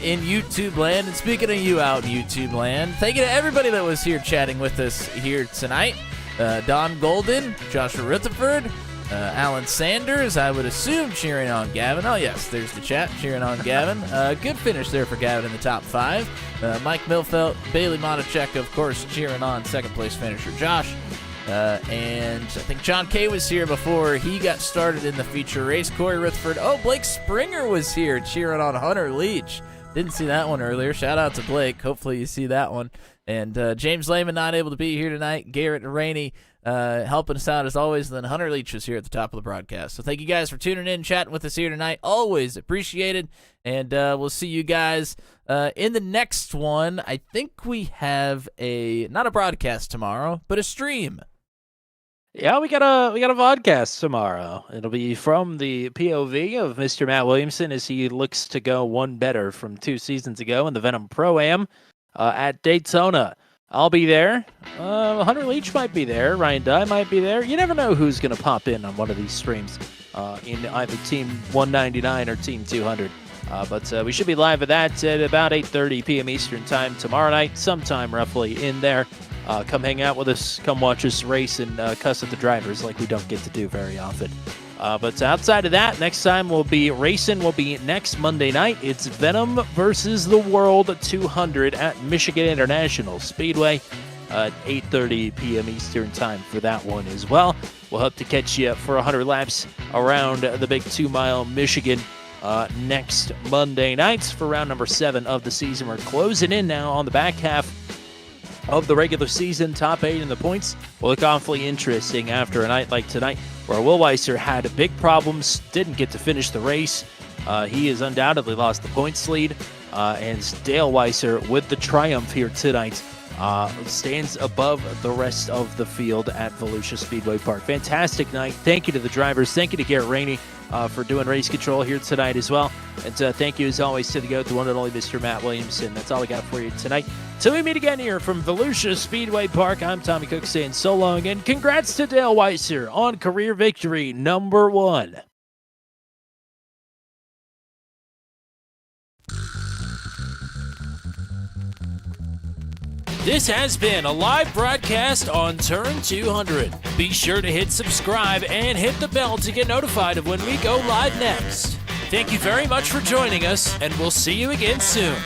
in YouTube land. And speaking of you out in YouTube land, thank you to everybody that was here chatting with us here tonight. Don Golden, Joshua Rutherford, Alan Sanders, I would assume cheering on Gavin. Oh, yes, there's the chat, cheering on Gavin. Good finish there for Gavin in the top 5. Mike Milfelt, Bailey Monachek, of course, cheering on second-place finisher Josh. And I think John Kay was here before he got started in the feature race. Corey Rutherford. Oh, Blake Springer was here cheering on Hunter Leach. Didn't see that one earlier. Shout out to Blake. Hopefully you see that one. And James Lehman not able to be here tonight. Garrett Rainey helping us out as always. And then Hunter Leach was here at the top of the broadcast. So thank you guys for tuning in, chatting with us here tonight. Always appreciated. And we'll see you guys in the next one. I think we have not a broadcast tomorrow, but a stream. Yeah, we got a vodcast tomorrow. It'll be from the POV of Mr. Matt Williamson as he looks to go one better from 2 seasons ago in the Venom Pro-Am at Daytona. I'll be there. Hunter Leach might be there. Ryan Dye might be there. You never know who's going to pop in on one of these streams in either Team 199 or Team 200. But we should be live at that at about 8:30 p.m. Eastern Time tomorrow night, sometime roughly in there. Come hang out with us. Come watch us race and cuss at the drivers like we don't get to do very often. But outside of that, next time we'll be racing. Will be next Monday night. It's Venom versus the World 200 at Michigan International Speedway at 8:30 p.m. Eastern Time for that one as well. We'll hope to catch you for 100 laps around the big 2-mile Michigan next Monday nights for round number 7 of the season. We're closing in now on the back half of the regular season. Top 8 in the points will look awfully interesting after a night like tonight where Will Weiser had big problems, didn't get to finish the race. He has undoubtedly lost the points lead, and Dale Weiser with the triumph here tonight stands above the rest of the field at Volusia Speedway Park. Fantastic night. Thank you to the drivers. Thank you to Garrett Rainey for doing race control here tonight as well. And thank you, as always, to the GOAT, the one and only Mr. Matt Williamson. That's all we got for you tonight. Till we meet again here from Volusia Speedway Park, I'm Tommy Cook saying so long, and congrats to Dale Weiser on career victory number 1. This has been a live broadcast on Turn 200. Be sure to hit subscribe and hit the bell to get notified of when we go live next. Thank you very much for joining us, and we'll see you again soon.